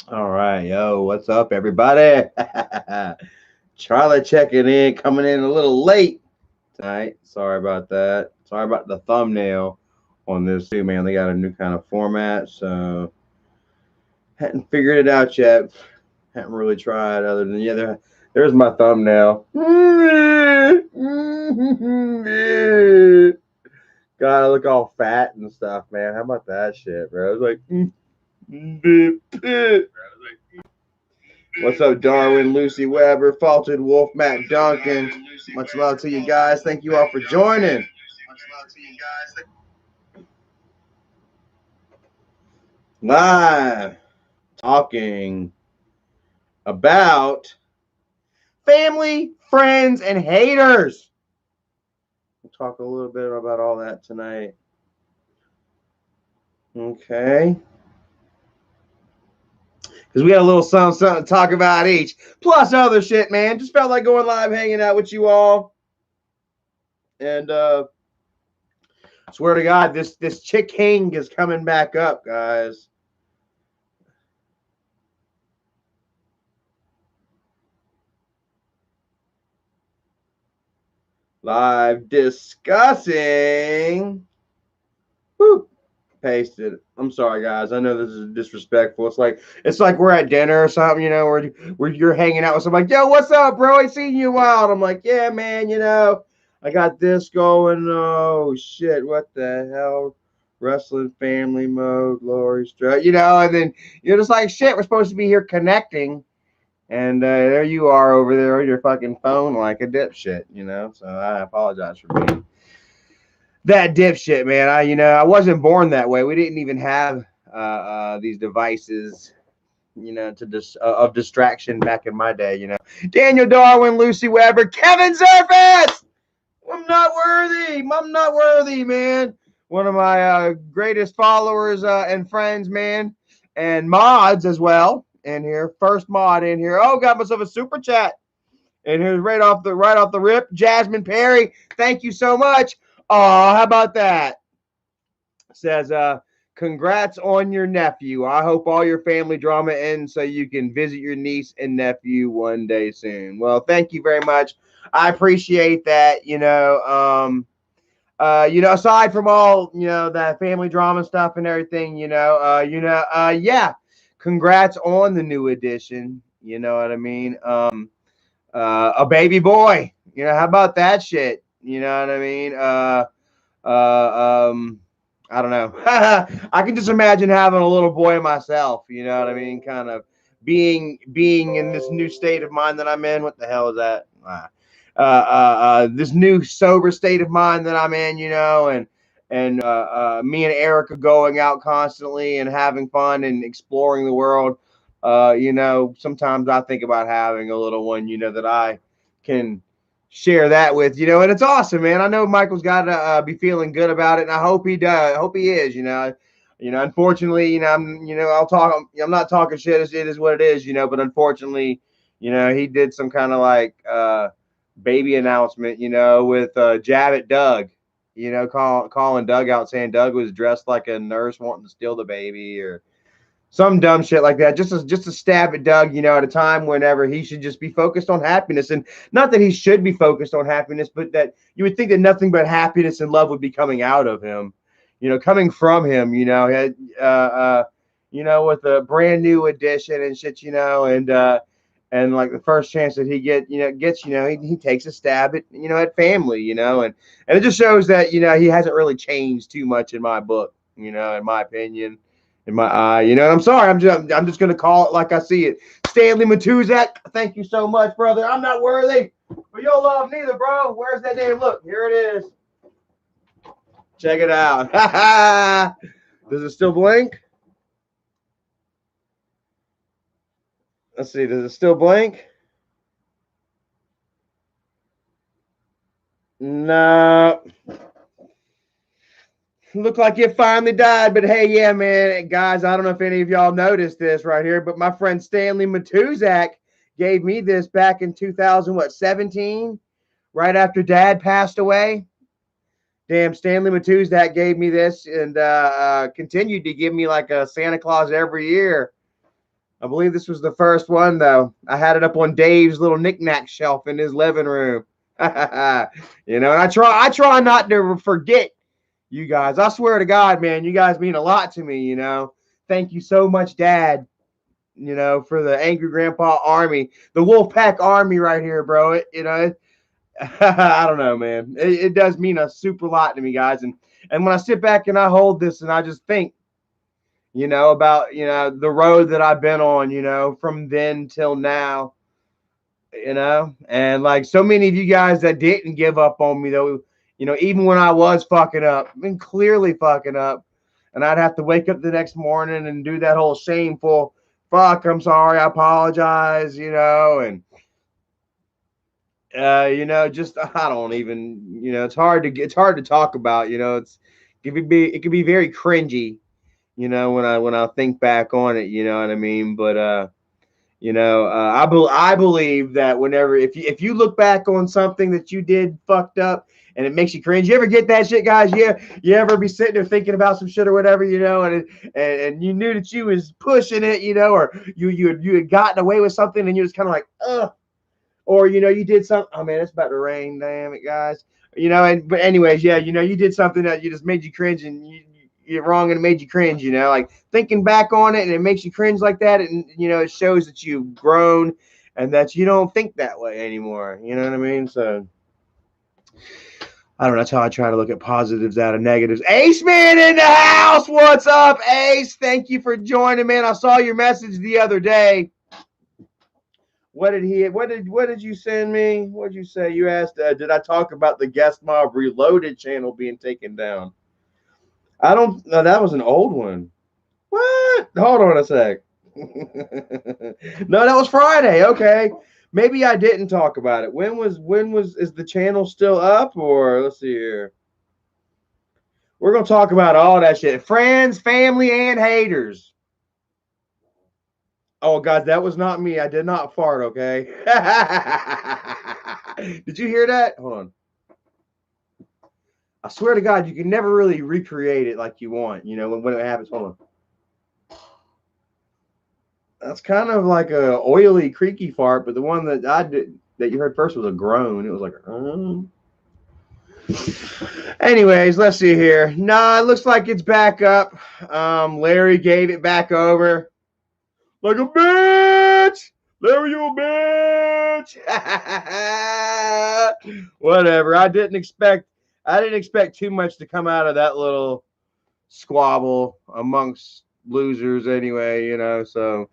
All right, yo, what's up, everybody? Charlie checking in, coming in a little late tonight. Sorry about that. Sorry about the thumbnail on this too, man. They got a new kind of format, so hadn't figured it out yet. Haven't really tried other than there's my thumbnail. God, I look all fat and stuff, man. How about that shit, bro? It's like, what's up, Darwin, Lucy Weber, Faulted Wolf, Matt Duncan? Much love to you guys. Thank you all for joining. Live talking about family, friends, and haters. We'll talk a little bit about all that tonight. Okay. Because we got a little something to talk about each. Plus other shit, man. Just felt like going live, hanging out with you all. And swear to God, this Chick King is coming back up, guys. Live discussing. Whew. Pasted. I'm sorry, guys. I know this is disrespectful. It's like we're at dinner or something, where you're hanging out with somebody. Like, yo, what's up, bro? I seen you out. I'm like, yeah, man. I got this going. Oh shit, what the hell? Wrestling family mode, Lori Strut. And then you're just like, shit. We're supposed to be here connecting, and there you are over there on your fucking phone like a dipshit. So I apologize for being that dipshit, man. I wasn't born that way. We didn't even have these devices, of distraction back in my day. Daniel Darwin, Lucy Weber, Kevin Zerfitz. I'm not worthy. I'm not worthy, man. One of my greatest followers and friends, man, and mods as well. In here, first mod in here. Oh, got myself a super chat. And here's right off the rip, Jasmine Perry. Thank you so much. Oh, how about that? Says, congrats on your nephew. I hope all your family drama ends so you can visit your niece and nephew one day soon. Well, thank you very much. I appreciate that. Aside from all, that family drama stuff and everything, yeah, congrats on the new edition. You know what I mean? A baby boy. How about that shit? You know what I mean? Uh, um, I don't know. I can just imagine having a little boy myself. You know what I mean? Kind of being in this new state of mind that I'm in. What the hell is that? This new sober state of mind that I'm in. And me and Erica going out constantly and having fun and exploring the world. Sometimes I think about having a little one. That I can share that with, and it's awesome, man. I know Michael's got to be feeling good about it, and I hope he does. I hope he is. Unfortunately, I'm not talking shit. It is what it is, but unfortunately, he did some kind of like baby announcement, with Jabbit Doug, calling Doug out saying Doug was dressed like a nurse wanting to steal the baby or some dumb shit like that, just to stab at Doug, at a time whenever he should just be focused on happiness. And not that he should be focused on happiness, but that you would think that nothing but happiness and love would be coming out of him, coming from him, with a brand new edition and shit, and like the first chance that he gets, he takes a stab at family, and it just shows that, he hasn't really changed too much in my book, in my opinion, in my eye, and I'm sorry, I'm just gonna call it like I see it. Stanley Matuzak, thank you so much, brother. I'm not worthy, but your love neither, bro. Where's that name? Look, here it is. Check it out. Does it still blink? Let's see. Does it still blink? No. Look like it finally died, but hey, yeah, man, guys, I don't know if any of y'all noticed this right here, but my friend Stanley Matuzak gave me this back in 2017, right after Dad passed away. Damn, Stanley Matuzak gave me this and continued to give me like a Santa Claus every year. I believe this was the first one, though. I had it up on Dave's little knickknack shelf in his living room. And I try not to forget you guys. I swear to God, man, you guys mean a lot to me. Thank you so much, Dad, for the Angry Grandpa Army, the Wolfpack Army right here, bro. I don't know, man. It does mean a super lot to me, guys. And when I sit back and I hold this and I just think, about, the road that I've been on, from then till now, and like so many of you guys that didn't give up on me, though, even when I was fucking up, I mean, clearly fucking up, and I'd have to wake up the next morning and do that whole shameful, fuck, I'm sorry, I apologize, and just I don't even, it's hard to talk about, it can be very cringy, when I think back on it, you know what I mean? But I believe that whenever if you look back on something that you did fucked up and it makes you cringe, you ever get that shit, guys? You ever be sitting there thinking about some shit or whatever, and you knew that you was pushing it, or you had gotten away with something and you're just kind of like, ugh. Or you did something. Oh man, it's about to rain. Damn it, guys. But anyways, yeah, you did something that you just made you cringe, and you're wrong, and it made you cringe. Like thinking back on it, and it makes you cringe like that, and it shows that you've grown, and that you don't think that way anymore. You know what I mean? So I don't know. That's how I try to look at positives out of negatives. Ace Man in the house. What's up, Ace? Thank you for joining, man. I saw your message the other day. What did you send me? What did you say? You asked, did I talk about the Guest Mob Reloaded channel being taken down? I don't know. That was an old one. What? Hold on a sec. No, that was Friday. Okay. Maybe I didn't talk about it. Is the channel still up, or let's see here. We're going to talk about all that shit. Friends, family, and haters. Oh, God, that was not me. I did not fart, okay? Did you hear that? Hold on. I swear to God, you can never really recreate it like you want, when it happens. Hold on. That's kind of like a oily, creaky fart, but the one that you heard first was a groan. It was like, Anyways, let's see here. Nah, it looks like it's back up. Larry gave it back over. Like a bitch! Larry, you a bitch! Whatever. I didn't expect too much to come out of that little squabble amongst losers anyway, so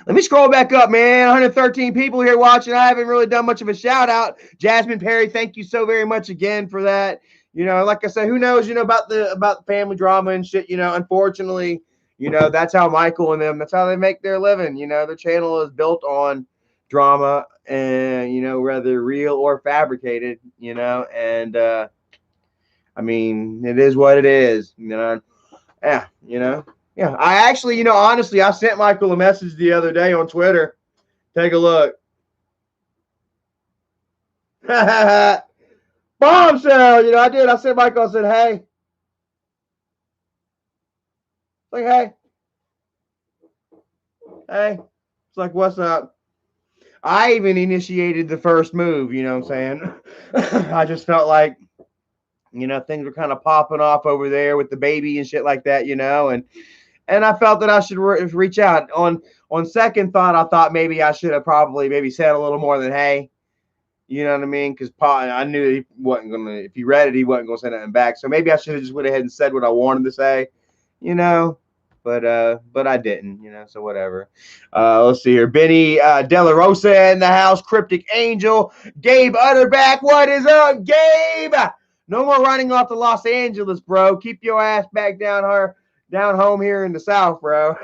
let me scroll back up, man. 113 people here watching. I haven't really done much of a shout out. Jasmine Perry, thank you so very much again for that. Like I said, who knows, about the family drama and shit, unfortunately, that's how Michael and them, that's how they make their living. Their channel is built on drama and, whether real or fabricated, and I mean, it is what it is, Yeah. Yeah. I actually, honestly, I sent Michael a message the other day on Twitter. Take a look. Bombshell, I did. I sent Michael, I said, hey. Like, hey. Hey. It's like, what's up? I even initiated the first move, you know what I'm saying? I just felt like, things were kind of popping off over there with the baby and shit like that, and I felt that I should reach out. On second thought, I thought maybe I should have probably maybe said a little more than hey. You know what I mean? Because I knew he wasn't going to, if he read it, he wasn't going to say nothing back. So maybe I should have just went ahead and said what I wanted to say, but I didn't, so whatever. Let's see here. Benny Della Rosa in the house. Cryptic Angel. Gabe Utterback. What is up, Gabe? No more running off to Los Angeles, bro. Keep your ass back down home here in the South, bro.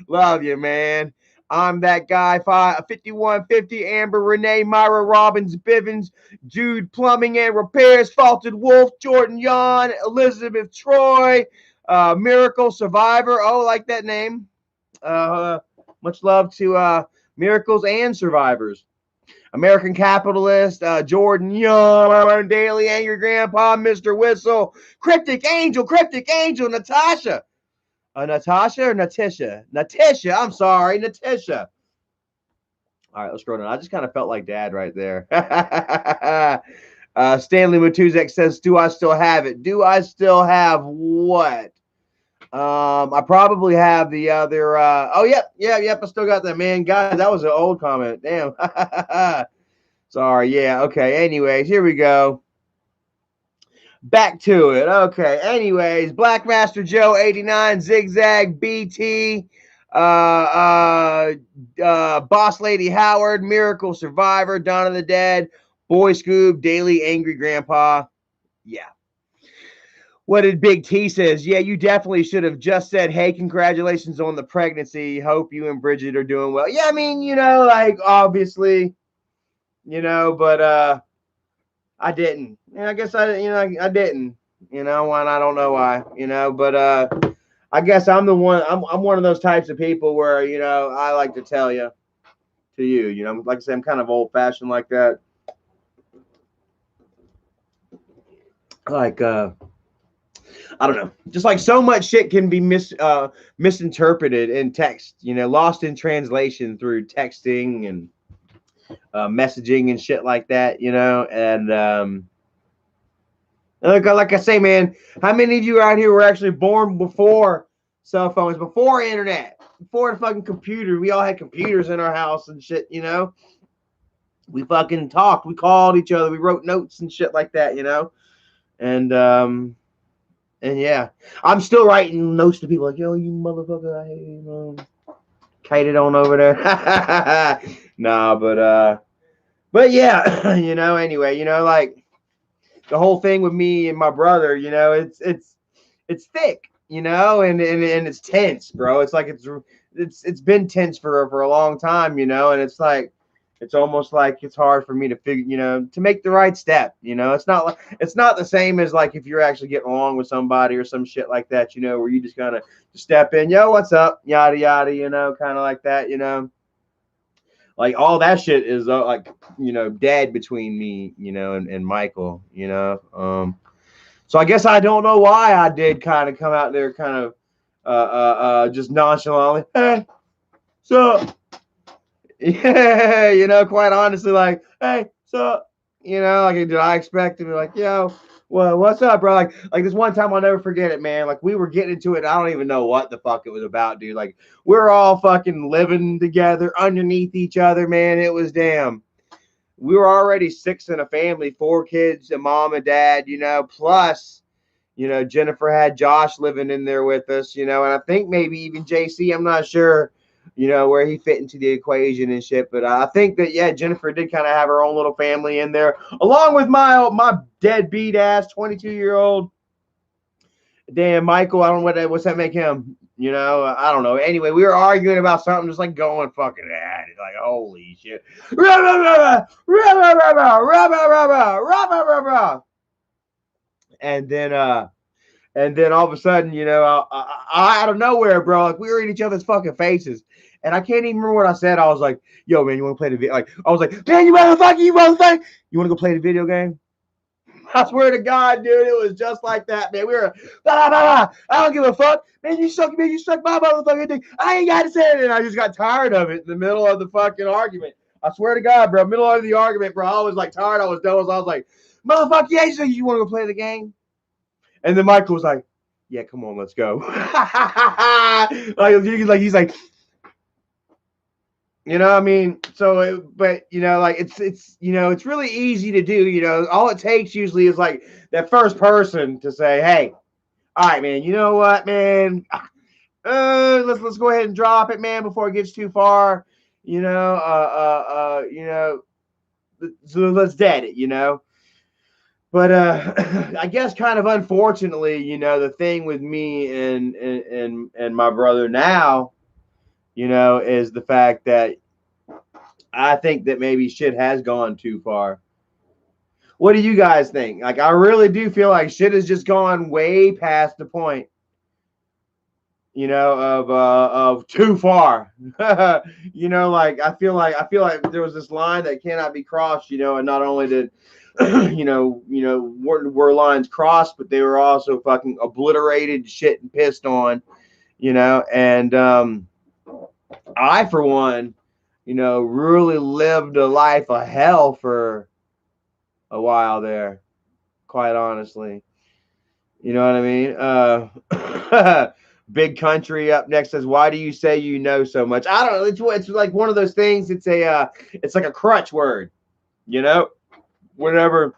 Love you, man. I'm that guy. 5150 Amber Renee Myra Robbins Bivens Jude Plumbing and Repairs Faulted Wolf Jordan Yon Elizabeth Troy Miracle Survivor. Oh, I like that name. Much love to miracles and survivors. American Capitalist, Jordan Young, Daily Angry Grandpa, Mr. Whistle, Cryptic Angel, Natasha. Natasha or Natisha? Natisha. I'm sorry, Natisha. All right, let's scroll down. I just kind of felt like dad right there. Stanley Matuzek says, "Do I still have it? Do I still have what? I probably have the other. Oh, yep. I still got that, man. Guys, that was an old comment. Damn. Sorry. Yeah. Okay. Anyways, here we go. Back to it. Okay. Anyways, Blackmaster Joe 89, Zigzag BT, Boss Lady Howard, Miracle Survivor, Dawn of the Dead, Boy Scoob, Daily Angry Grandpa. Yeah. What did Big T says? Yeah, you definitely should have just said, hey, congratulations on the pregnancy. Hope you and Bridget are doing well. Yeah, I mean, like obviously, but I didn't. I guess I didn't. And I don't know why. But I guess I'm the one. I'm one of those types of people where I like to tell you, to you. Like I say, I'm kind of old fashioned like that. Like I don't know. Just like so much shit can be misinterpreted in text. Lost in translation through texting and messaging and shit like that. And like I say, man, how many of you out here were actually born before cell phones, before internet, before the fucking computer? We all had computers in our house and shit. We fucking talked, we called each other, we wrote notes and shit like that. And yeah, I'm still writing notes to people like, yo, you motherfucker, I hate you, kited on over there. Nah, but yeah, anyway, like the whole thing with me and my brother, it's thick, and it's tense, bro. It's like it's been tense for a long time, and it's like it's almost like it's hard for me to figure, to make the right step. It's not the same as like if you're actually getting along with somebody or some shit like that, where you just kind of step in, yo, what's up, yada yada, kind of like that, like all that shit is like dead between me, and Michael, so I guess I don't know why I did kind of come out there kind of just nonchalantly, hey, so yeah, quite honestly, like, hey, so, like, did I expect to be like, yo, well, what's up, bro? Like this one time, I'll never forget it, man. Like, we were getting into it. I don't even know what the fuck it was about, dude. Like, we're all fucking living together underneath each other, man. It was damn. We were already 6 in a family, 4 kids, a mom and dad, plus, Jennifer had Josh living in there with us, and I think maybe even JC, I'm not sure, where he fit into the equation and shit. But I think that, yeah, Jennifer did kind of have her own little family in there, along with my deadbeat ass 22-year-old damn Michael. I don't know what's that make him. I don't know. Anyway, we were arguing about something, just like going fucking at it, like holy shit. And then all of a sudden, I out of nowhere, bro, like we were in each other's fucking faces. And I can't even remember what I said. I was like, yo, man, you want to play the video? Like, I was like, man, you motherfucker. You want to go play the video game? I swear to God, dude, it was just like that, man. We were, blah, blah, blah. I don't give a fuck. Man, you suck my motherfucking dick. I ain't got to say it. And I just got tired of it in the middle of the fucking argument. I swear to God, bro, middle of the argument, bro, I was like tired. I was done. I was like, motherfucker, yeah, you want to go play the game? And then Michael was like, yeah, come on, let's go. like he's like, I mean, so, but, like, it's really easy to do, all it takes usually is like that first person to say, hey, all right, man, you know what, man, let's go ahead and drop it, man, before it gets too far, so let's dead it, But I guess kind of unfortunately, the thing with me and my brother now, is the fact that I think that maybe shit has gone too far. What do you guys think? Like, I really do feel like shit has just gone way past the point, of too far. Like I feel like there was this line that cannot be crossed, and not only did were lines crossed, but they were also fucking obliterated, shit, and pissed on. you know, and I, for one, you know, really lived a life of hell for a while there, quite honestly. You know what I mean? Big Country up next says, "Why do you say you know so much?" I don't know. It's like one of those things. It's like a crutch word. You know, whenever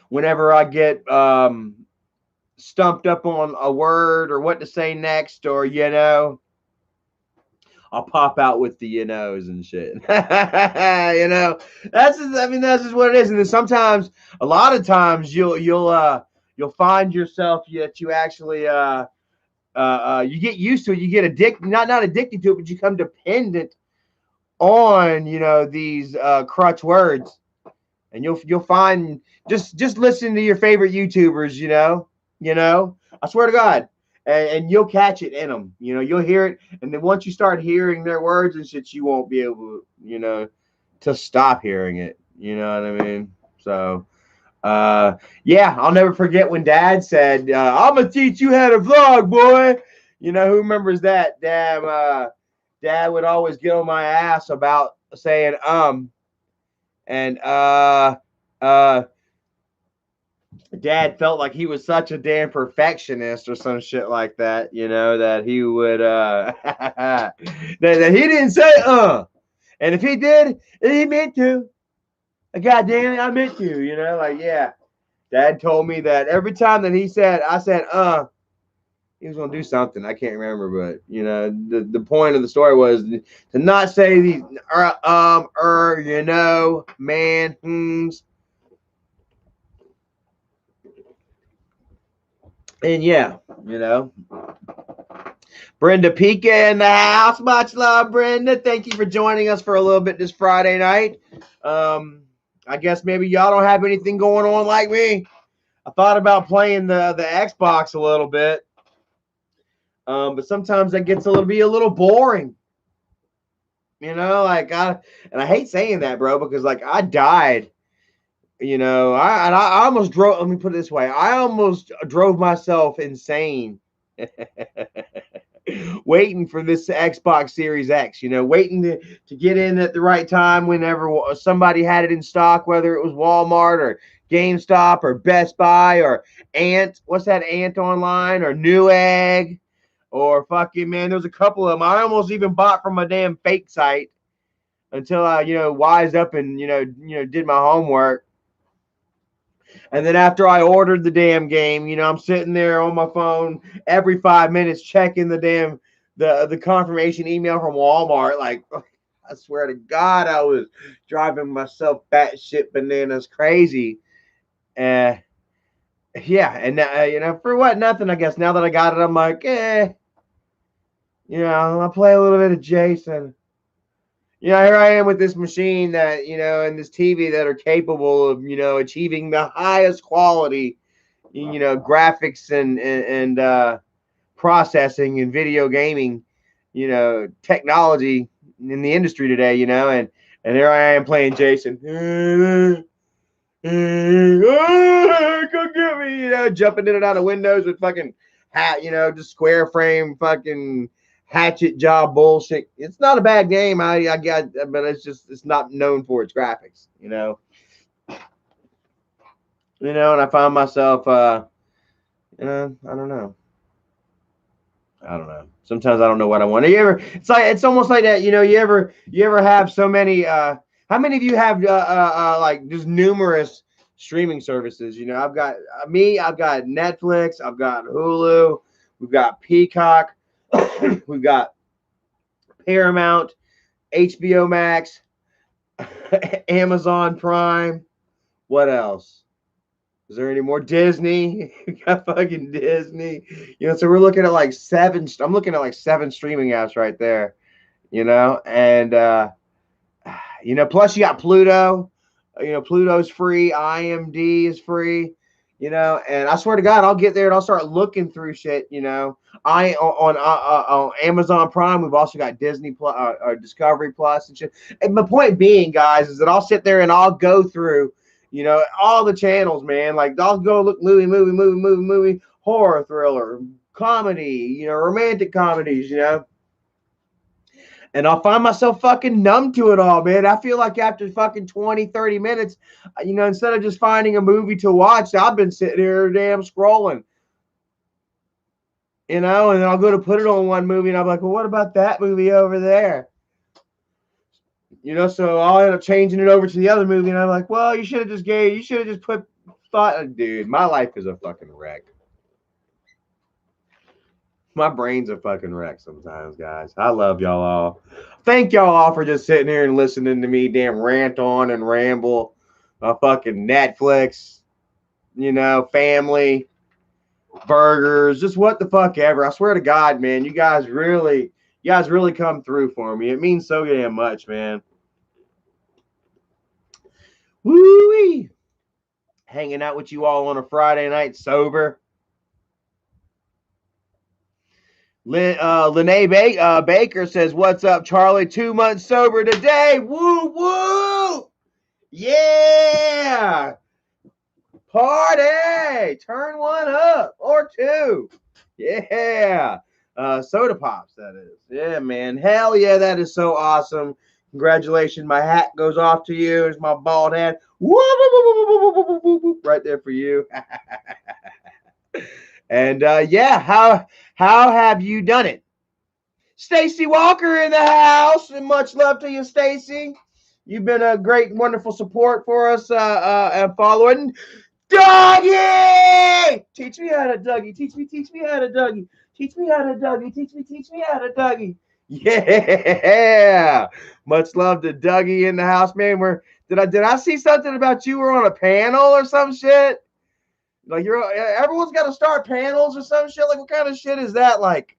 whenever I get stumped up on a word or what to say next, or I'll pop out with the knows and shit. That's just what it is. And then sometimes, a lot of times, you'll find yourself that you actually you get used to it. You get addicted, not addicted to it, but you become dependent on these crutch words, and you'll find, just listen to your favorite YouTubers. I swear to God, and you'll catch it in them. You'll hear it, and then once you start hearing their words and shit, you won't be able, to stop hearing it. You know what I mean? So. Yeah, I'll never forget when Dad said, "I'm gonna teach you how to vlog, boy." Who remembers that? Dad would always get on my ass about saying and Dad felt like he was such a damn perfectionist or some shit like that, that he would that he didn't say and if he did, he meant to. God damn it, I meant to, like, yeah. Dad told me that every time that I said, he was gonna do something. I can't remember, but the point of the story was to not say these man, and yeah, Brenda Pika in the house. Much love, Brenda. Thank you for joining us for a little bit this Friday night. I guess maybe y'all don't have anything going on like me. I thought about playing the Xbox a little bit, but sometimes that gets a little boring. I hate saying that, bro, because like I died. I almost drove. Let me put it this way: I almost drove myself insane. Waiting for this Xbox Series X, waiting to get in at the right time whenever somebody had it in stock, whether it was Walmart or GameStop or Best Buy or Ant. What's that, Ant Online or Newegg or fucking, man, there's a couple of them. I almost even bought from a damn fake site until I, wised up and, did my homework. And then after I ordered the damn game, I'm sitting there on my phone every 5 minutes checking the confirmation email from Walmart. Like, I swear to God, I was driving myself batshit bananas crazy. Yeah, and for what? Nothing, I guess. Now that I got it, I'm like, I'll play a little bit of Jason. Here I am with this machine that, and this TV that are capable of, achieving the highest quality, graphics and processing and video gaming, technology in the industry today, and here I am playing Jason. Come get me, jumping in and out of windows with fucking just square frame fucking hatchet job bullshit. It's not a bad game. I got, but it's not known for its graphics, and I find myself, I don't know. Sometimes I don't know what I want. It's almost like that, you ever have so many, how many of you have, like just numerous streaming services? I've got Netflix, I've got Hulu, we've got Peacock, we've got Paramount, HBO Max, Amazon Prime. What else? Is there any more? Disney? We got fucking Disney. So we're looking at like 7. I'm looking at like 7 streaming apps right there. And plus you got Pluto. Pluto's free. IMD is free. And I swear to God, I'll get there and I'll start looking through shit. On Amazon Prime, we've also got Disney Plus, Discovery Plus and shit. And my point being, guys, is that I'll sit there and I'll go through, all the channels, man. Like, I'll go look movie, horror, thriller, comedy, romantic comedies, and I'll find myself fucking numb to it all, man. I feel like after fucking 20, 30 minutes, instead of just finding a movie to watch, I've been sitting here damn scrolling, and then I'll go to put it on one movie and I'm like, well, what about that movie over there? So I'll end up changing it over to the other movie and I'm like, well, you should have just put thought, dude, my life is a fucking wreck. My brain's a fucking wreck sometimes, guys. I love y'all all. Thank y'all all for just sitting here and listening to me damn rant on and ramble. Fucking Netflix, family, burgers, just what the fuck ever. I swear to God, man, you guys really come through for me. It means so damn much, man. Woo-wee. Hanging out with you all on a Friday night sober. Lene Baker says, what's up, Charlie? 2 months sober today. Woo, woo. Yeah. Party. Turn one up or two. Yeah. Soda pops, that is. Yeah, man. Hell yeah, that is so awesome. Congratulations. My hat goes off to you. There's my bald head. Woo, woo, woo, woo, woo, woo, woo, woo, right there for you. And yeah, how have you done it? Stacy Walker in the house, and much love to you, Stacy. You've been a great, wonderful support for us and following. Dougie! Teach me how to Dougie. Teach me how to Dougie. Teach me how to Dougie. Teach me how to Dougie. Yeah. Much love to Dougie in the house, man. Did I see something about you were on a panel or some shit? Like everyone's got to start panels or some shit. Like, what kind of shit is that? Like,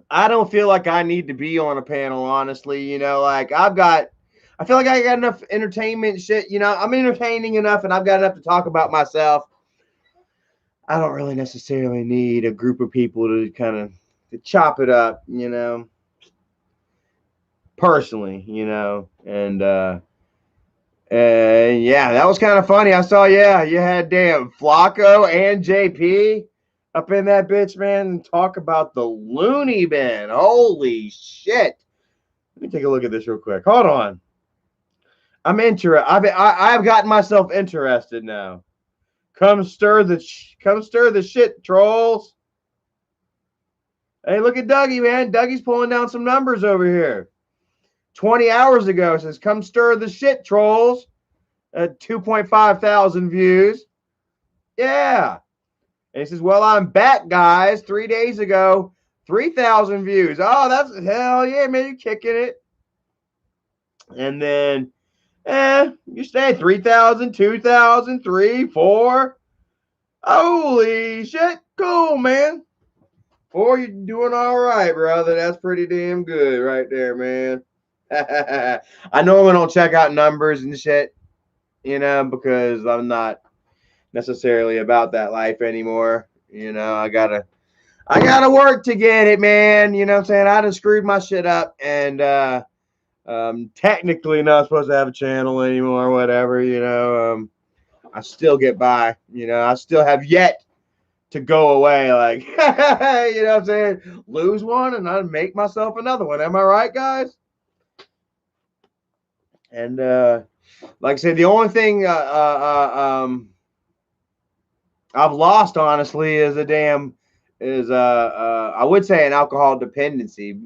I don't feel like I need to be on a panel, honestly. Like I feel like I got enough entertainment shit. I'm entertaining enough, and I've got enough to talk about myself. I don't really necessarily need a group of people to kind of chop it up, personally, and yeah, that was kind of funny. I saw, you had damn Flacco and JP up in that bitch, man. Talk about the loony bin. Holy shit. Let me take a look at this real quick. Hold on. I'm interested. I've gotten myself interested now. Come stir the shit, trolls. Hey, look at Dougie, man. Dougie's pulling down some numbers over here. 20 hours ago, it says, come stir the shit, trolls. At 2.5 thousand views. Yeah. And he says, well, I'm back, guys. 3 days ago, 3,000 views. Oh, that's hell yeah, man. You're kicking it. And then, you stay 3,000, 2,000, 3, 4. Holy shit. Cool, man. 4, you're doing all right, brother. That's pretty damn good right there, man. I normally don't check out numbers and shit, because I'm not necessarily about that life anymore. I gotta work to get it, man. You know what I'm saying? I just screwed my shit up, and technically not supposed to have a channel anymore or whatever. I still get by. I still have yet to go away. Like, you know what I'm saying? Lose one and I make myself another one. Am I right, guys? And like I said, the only thing I've lost, honestly, is I would say an alcohol dependency.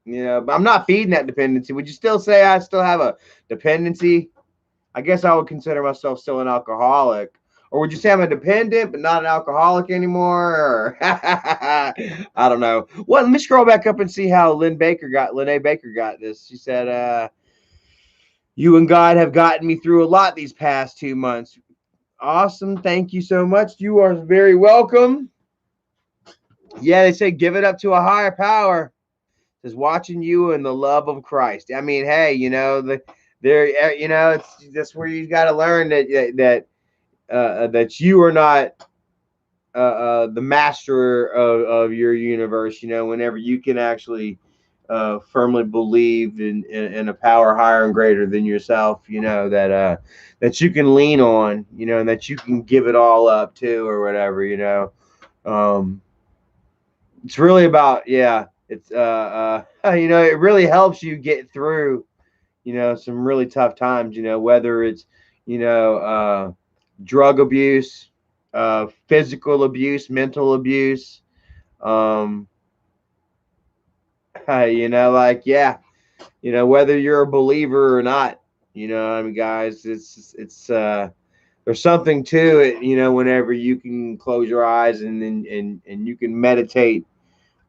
But I'm not feeding that dependency. Would you still say I still have a dependency? I guess I would consider myself still an alcoholic. Or would you say I'm a dependent but not an alcoholic anymore? Or I don't know. Well, let me scroll back up and see how Lene Baker got this. She said, you and God have gotten me through a lot these past 2 months. Awesome. Thank you so much. You are very welcome. Yeah, they say give it up to a higher power. It says watching you in the love of Christ. I mean, hey, it's that's where you got to learn that you are not the master of your universe. Whenever you can actually firmly believe in a power higher and greater than yourself, that you can lean on, and that you can give it all up to or whatever, It's really about, yeah, it's you know, it really helps you get through, you know, some really tough times, you know, whether it's, you know, drug abuse, physical abuse, mental abuse, um you know, like, yeah, you know, whether you're a believer or not, you know, I mean, guys, it's there's something to it, you know, whenever you can close your eyes and you can meditate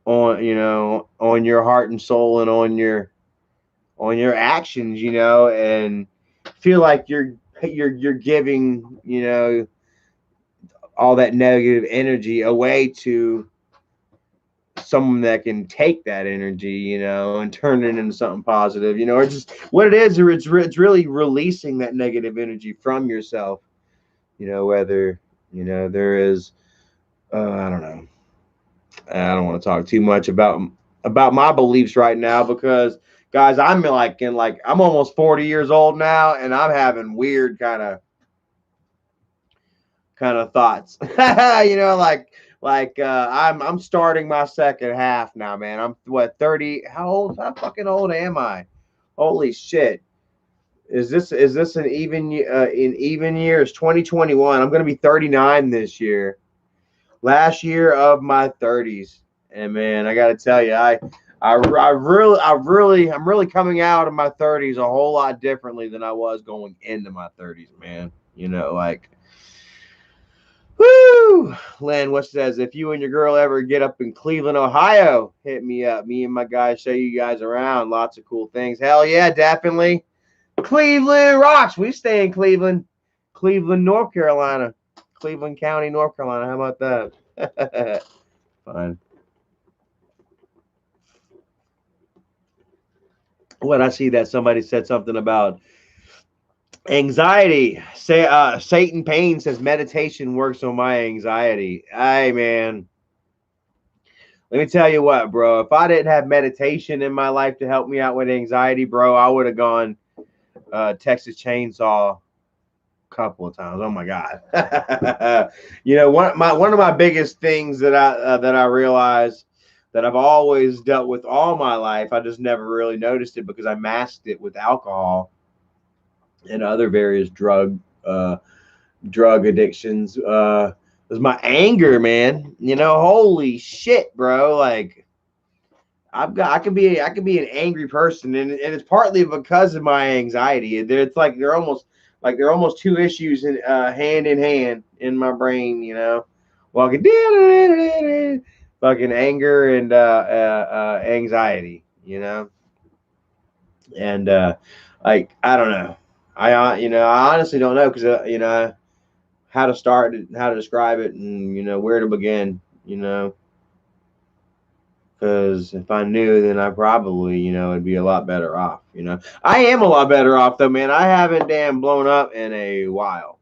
on, you know, on your heart and soul and on your actions, you know, and feel like you're giving, you know, all that negative energy away to someone that can take that energy, you know, and turn it into something positive, you know, or just what it is, or it's really releasing that negative energy from yourself, you know, whether, you know, there is, I don't know, I don't want to talk too much about my beliefs right now because guys, I'm like in like I'm almost 40 years old now and I'm having weird kind of thoughts. You know, like I'm starting my second half now, man. I'm what 30, how fucking old am I? Holy shit. Is this an even year? It's 2021. I'm going to be 39 this year. Last year of my 30s. And man, I got to tell you, I'm really coming out of my 30s a whole lot differently than I was going into my 30s, man. You know, like, woo! Len, what says, if you and your girl ever get up in Cleveland, Ohio, hit me up. Me and my guys show you guys around. Lots of cool things. Hell yeah, definitely. Cleveland rocks. We stay in Cleveland, Cleveland, North Carolina, Cleveland County, North Carolina. How about that? Fine. What I see that somebody said something about anxiety. Say Satan Payne says meditation works on my anxiety. Hey man, let me tell you what, bro. If I didn't have meditation in my life to help me out with anxiety, bro, I would have gone Texas Chainsaw a couple of times. Oh my god. You know, one of my biggest things that I realized that I've always dealt with all my life. I just never really noticed it because I masked it with alcohol and other various drug addictions. Was my anger, man. You know, holy shit, bro. Like I can be an angry person, and it's partly because of my anxiety. It's like they're almost two issues hand in hand in my brain. You know, walking fucking anger and anxiety. You know, and like I don't know. You know, I honestly don't know because you know how to start it, how to describe it, and you know where to begin. You know, because if I knew, then I probably, you know, would be a lot better off. You know, I am a lot better off though, man. I haven't damn blown up in a while.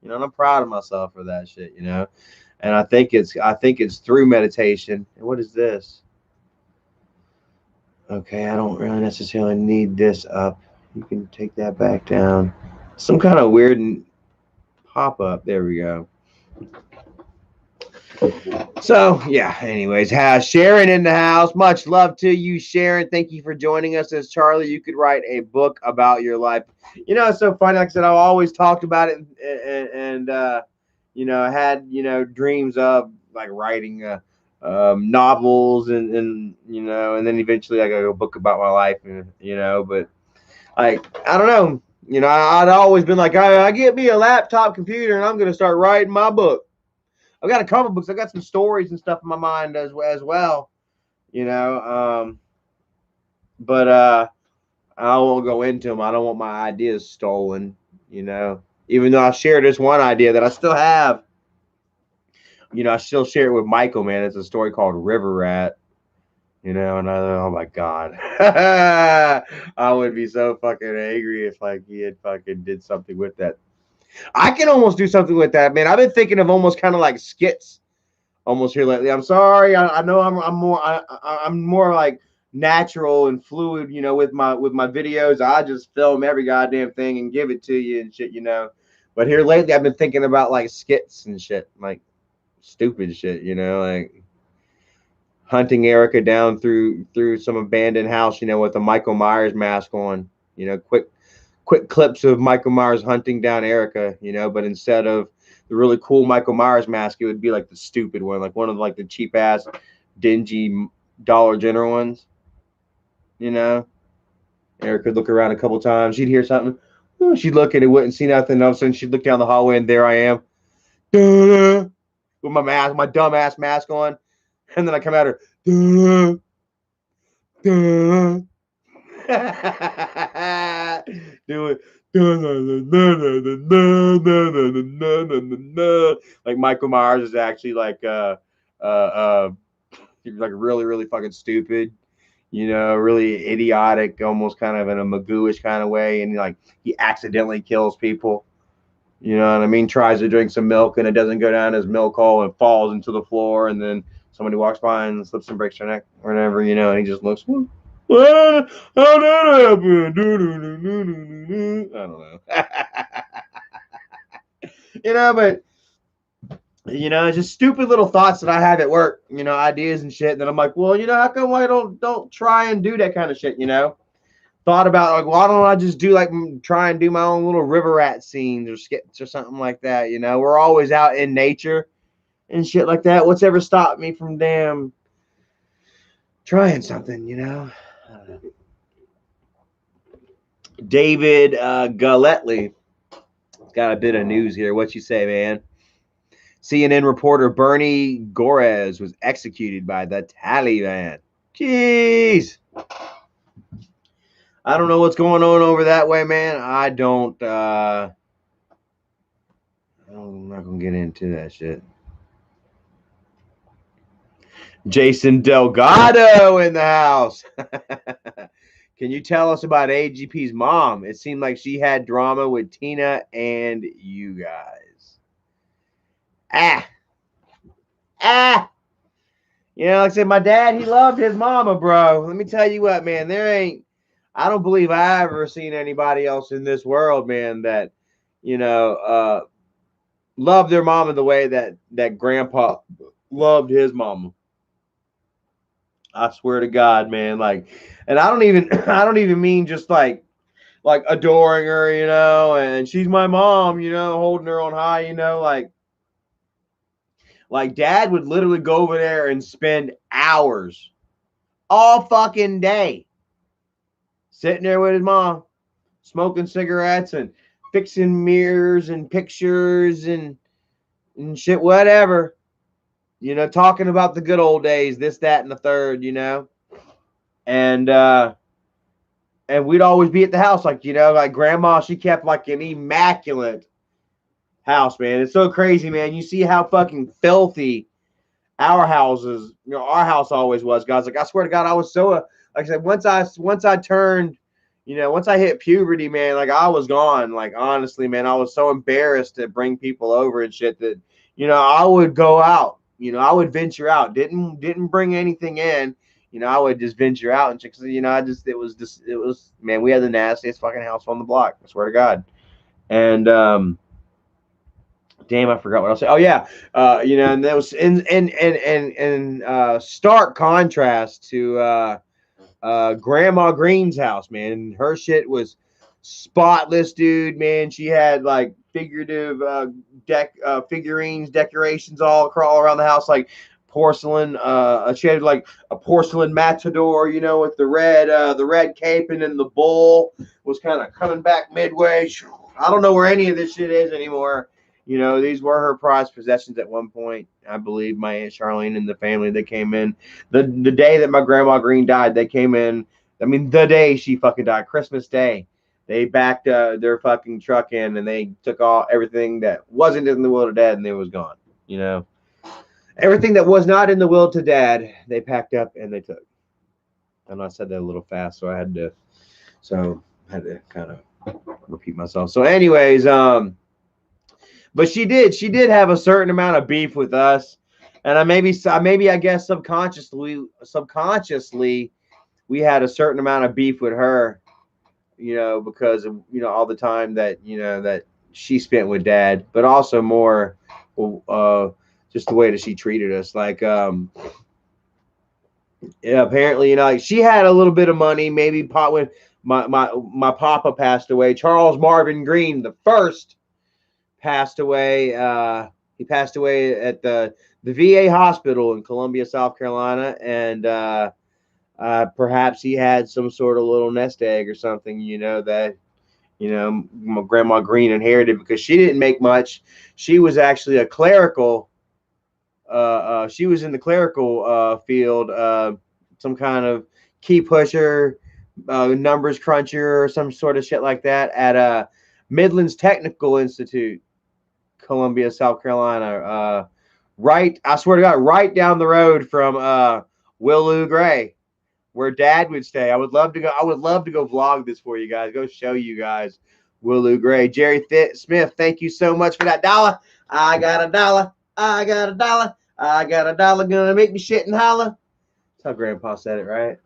You know, and I'm proud of myself for that shit. You know, and I think it's through meditation. And what is this? Okay, I don't really necessarily need this up. You can take that back down. Some kind of weird pop up. There we go. So yeah, anyways, Sharon in the house. Much love to you, Sharon. Thank you for joining us. As Charlie, you could write a book about your life. You know, it's so funny. Like I said, I've always talked about it, and you know, had you know dreams of like writing novels, and you know, and then eventually I got a book about my life, and you know, but like I don't know. You know, I'd always been like, I get me a laptop computer, and I'm gonna start writing my book. I've got a couple books. I got some stories and stuff in my mind as well, you know. But I won't go into them. I don't want my ideas stolen, you know. Even though I share this one idea that I still have, you know, I still share it with Michael. Man, it's a story called River Rat. You know, and oh my god, I would be so fucking angry if like he had fucking did something with that. I can almost do something with that, man. I've been thinking of almost kind of like skits almost here lately. I'm sorry. I know I'm more like natural and fluid, you know, with my videos. I just film every goddamn thing and give it to you and shit, you know. But here lately, I've been thinking about like skits and shit, like stupid shit, you know, like hunting Erica down through some abandoned house, you know, with a Michael Myers mask on, you know, quick clips of Michael Myers hunting down Erica, you know, but instead of the really cool Michael Myers mask, it would be like the stupid one, like one of like the cheap ass, dingy Dollar General ones, you know. Erica would look around a couple times, she'd hear something, she'd look and it wouldn't see nothing. All of a sudden, she'd look down the hallway and there I am, with my mask, my dumb ass mask on, and then I come at her, do it. Like Michael Myers is actually like really fucking stupid, you know, really idiotic, almost kind of in a Magooish kind of way, and like he accidentally kills people. You know what I mean? Tries to drink some milk and it doesn't go down his milk hole and falls into the floor, and then somebody walks by and slips and breaks their neck or whatever, you know, and he just looks, what? How that happened? I don't know. You know, but you know, just stupid little thoughts that I have at work, you know, ideas and shit. And then I'm like, well, you know, how come I don't try and do that kind of shit, you know? Thought about like, why don't I just do like try and do my own little river rat scenes or skits or something like that, you know? We're always out in nature and shit like that. What's ever stopped me from damn trying something, you know? David Galletly got a bit of news here. What you say, man? CNN reporter Bernie Gorez was executed by the Taliban. Jeez. I don't know what's going on over that way, man. I'm not going to get into that shit. Jason Delgado in the house. Can you tell us about AGP's mom? It seemed like she had drama with Tina and you guys. You know, like I said, my dad, he loved his mama, bro. Let me tell you what, man. I don't believe I ever seen anybody else in this world, man, that, you know, loved their mama the way that grandpa loved his mama. I swear to God, man. Like, and I don't even mean just like adoring her, you know, and she's my mom, you know, holding her on high, you know, like dad would literally go over there and spend hours all fucking day sitting there with his mom, smoking cigarettes and fixing mirrors and pictures and shit, whatever. You know, talking about the good old days, this, that, and the third, you know. And we'd always be at the house, like, you know, like grandma, she kept like an immaculate house, man. It's so crazy, man. You see how fucking filthy our houses, you know, our house always was, guys. Like, I swear to God, I was so, like I said, once I turned, you know, once I hit puberty, man, like I was gone. Like, honestly, man, I was so embarrassed to bring people over and shit that, you know, I would go out, you know, I would venture out, didn't bring anything in, you know, I would just venture out and chicks, you know, it was, man, we had the nastiest fucking house on the block. I swear to God. And, damn, I forgot what else. Oh yeah, you know, and that was in stark contrast to Grandma Green's house, man. Her shit was spotless, dude. Man, she had like figurative figurines, decorations all around the house, like porcelain. She had like a porcelain matador, you know, with the red cape, and then the bull was kind of coming back midway. I don't know where any of this shit is anymore. You know, these were her prized possessions at one point. I believe my Aunt Charlene and the family, they came in. The day that my Grandma Green died, they came in. I mean, the day she fucking died, Christmas Day, they backed their fucking truck in and they took all everything that wasn't in the will to Dad and it was gone. You know, everything that was not in the will to Dad, they packed up and they took. I know I said that a little fast, so I had to kind of repeat myself. So, anyways, but she did have a certain amount of beef with us, and I guess subconsciously we had a certain amount of beef with her, you know, because of, you know, all the time that, you know, that she spent with Dad, but also more just the way that she treated us. Like, yeah, apparently, like she had a little bit of money. Maybe pot when my papa passed away. Charles Marvin Green the first passed away. He passed away at the VA hospital in Columbia, South Carolina, and perhaps he had some sort of little nest egg or something, that my grandma Green inherited because she didn't make much. She was actually a clerical. She was in the clerical field, some kind of key pusher, numbers cruncher, or some sort of shit like that at Midlands Technical Institute, Columbia, South Carolina. Right, I swear to God, right down the road from Willow Gray, where Dad would stay. I would love to go. I would love to go vlog this for you guys. Go show you guys Willow Gray. Jerry Smith, thank you so much for that dollar. I got a dollar. I got a dollar. I got a dollar. Gonna make me shit and holler. That's how Grandpa said it, right?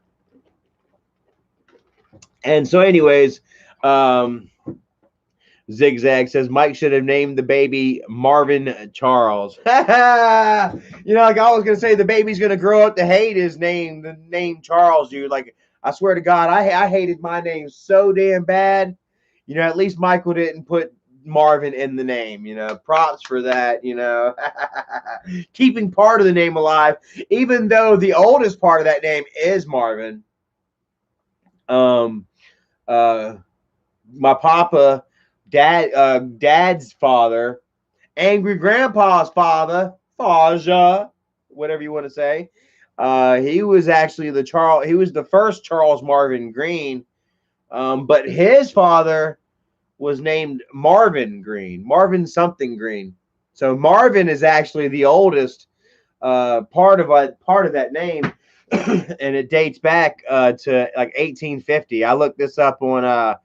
And so, anyways, Zigzag says Mike should have named the baby Marvin Charles. Like I was gonna say, the baby's gonna grow up to hate his name, the name Charles, dude. Like, I swear to God, I hated my name so damn bad. At least Michael didn't put Marvin in the name. Props for that. Keeping part of the name alive, even though the oldest part of that name is Marvin. My papa, dad's father, angry grandpa's father, Faja, whatever you want to say. He was actually he was the first Charles Marvin Green, but his father was named Marvin Green, Marvin something Green. So Marvin is actually the oldest part of that name, and it dates back to like 1850. I looked this up on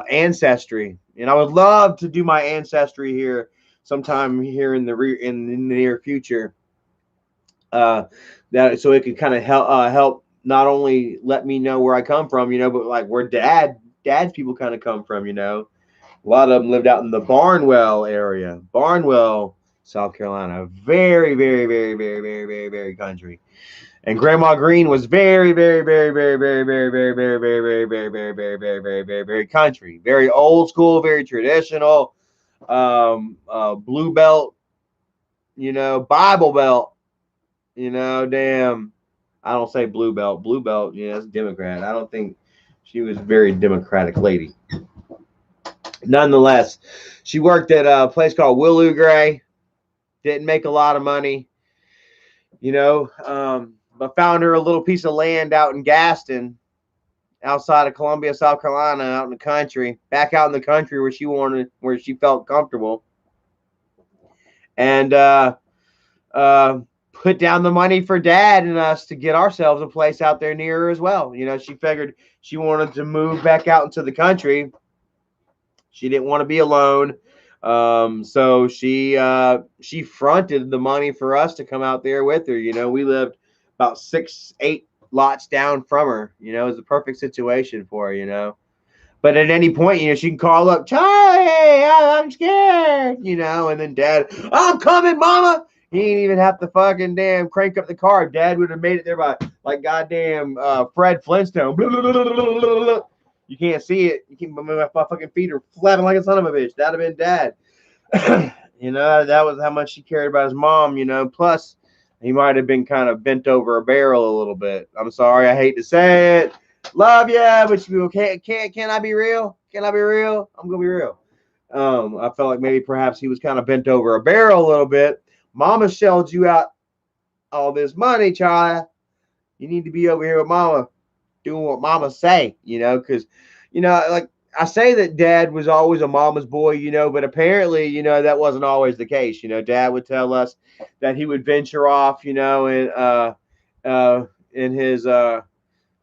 Ancestry, and I would love to do my ancestry here sometime here in the near future. That so it could kind of help not only let me know where I come from, but like where dad's people kind of come from. A lot of them lived out in the Barnwell area, Barnwell, South Carolina. Very, very, very, very, very, very, very country. And Grandma Green was very, very, very, very, very, very, very, very, very, very, very, very, very, very, very, very, very country. Very old school, very traditional. Blue belt, Bible belt, damn. I don't say blue belt. Blue belt, that's Democrat. I don't think she was a very democratic lady. Nonetheless, she worked at a place called Willow Gray. Didn't make a lot of money, but found her a little piece of land out in Gaston, outside of Columbia, South Carolina, out in the country, back out in the country where she felt comfortable, and put down the money for Dad and us to get ourselves a place out there near her as well. She figured she wanted to move back out into the country. She didn't want to be alone. So she fronted the money for us to come out there with her. We lived about 6-8 lots down from her. It was the perfect situation for her. But at any point, she can call up, Charlie, I'm scared, and then Dad, I'm coming, Mama. He didn't even have to fucking damn crank up the car. Dad would have made it there by like goddamn Fred Flintstone. Blah, blah, blah, blah, blah, blah. You can't see it. My fucking feet are flapping like a son of a bitch. That'd have been Dad. That was how much she cared about his mom. Plus he might have been kind of bent over a barrel a little bit. I'm sorry, I hate to say it. Love ya, but you can I be real? Can I be real? I'm gonna be real. I felt like maybe perhaps he was kind of bent over a barrel a little bit. Mama shelled you out all this money, child. You need to be over here with Mama, doing what Mama say, because, like I say that Dad was always a mama's boy, but apparently, that wasn't always the case. Dad would tell us that he would venture off, in his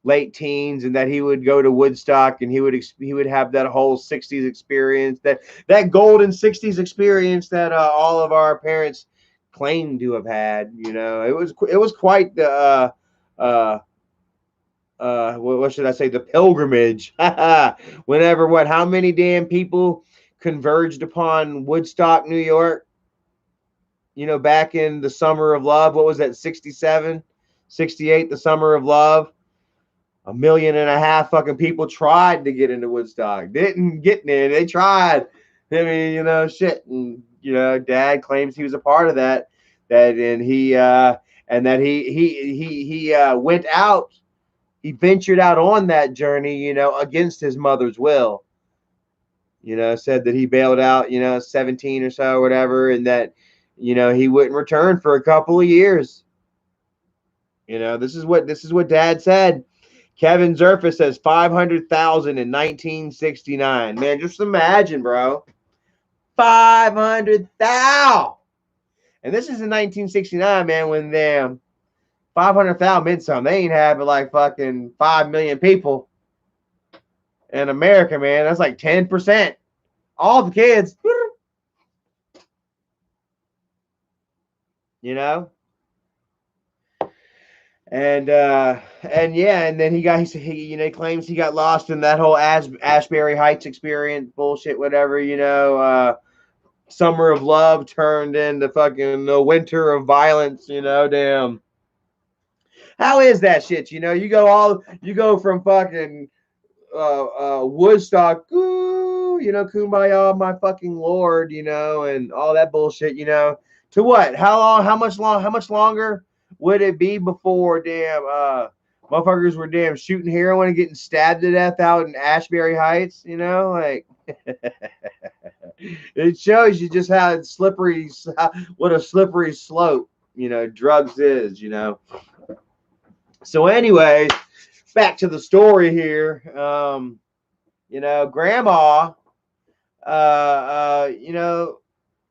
late teens, and that he would go to Woodstock, and he would have that whole 60s experience, that golden 60s experience that all of our parents claimed to have had. It was quite the what should I say, the pilgrimage. How many damn people converged upon Woodstock, New York? you know, back in the Summer of Love. What was that, 67, 68, the Summer of Love? 1.5 million fucking people tried to get into Woodstock. Didn't get in. They tried. I mean, you know, shit. And, you know, Dad claims he was a part of that. And he went out. He ventured out on that journey, you know, against his mother's will. You know, said that he bailed out, you know, 17 or so or whatever, and that, you know, he wouldn't return for a couple of years. You know, this is what Dad said. Kevin Zerfa says 500,000 in 1969. Man, just imagine, bro. 500,000. And this is in 1969, man, when them 500,000 meant something. They ain't having like fucking 5 million people in America, man. That's like 10%. All the kids. You know? And yeah, and then he claims he got lost in that whole Ashbury Heights experience, bullshit, whatever, you know. Summer of Love turned into fucking the winter of violence, you know. Damn. How is that shit? You know, you go from fucking Woodstock, ooh, you know, Kumbaya, my fucking lord, you know, and all that bullshit, you know, to what? How much longer would it be before motherfuckers were shooting heroin and getting stabbed to death out in Ashbury Heights, you know, like it shows you just how slippery, what a slippery slope, you know, drugs is, you know. So anyways, back to the story here. You know, Grandma, you know,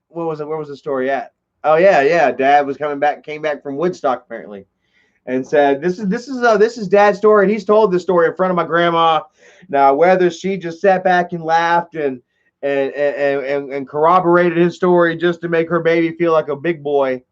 what was it? Where was the story at? Oh yeah. Dad was came back from Woodstock apparently, and said, "This is Dad's story." And he's told this story in front of my grandma. Now, whether she just sat back and laughed and corroborated his story just to make her baby feel like a big boy,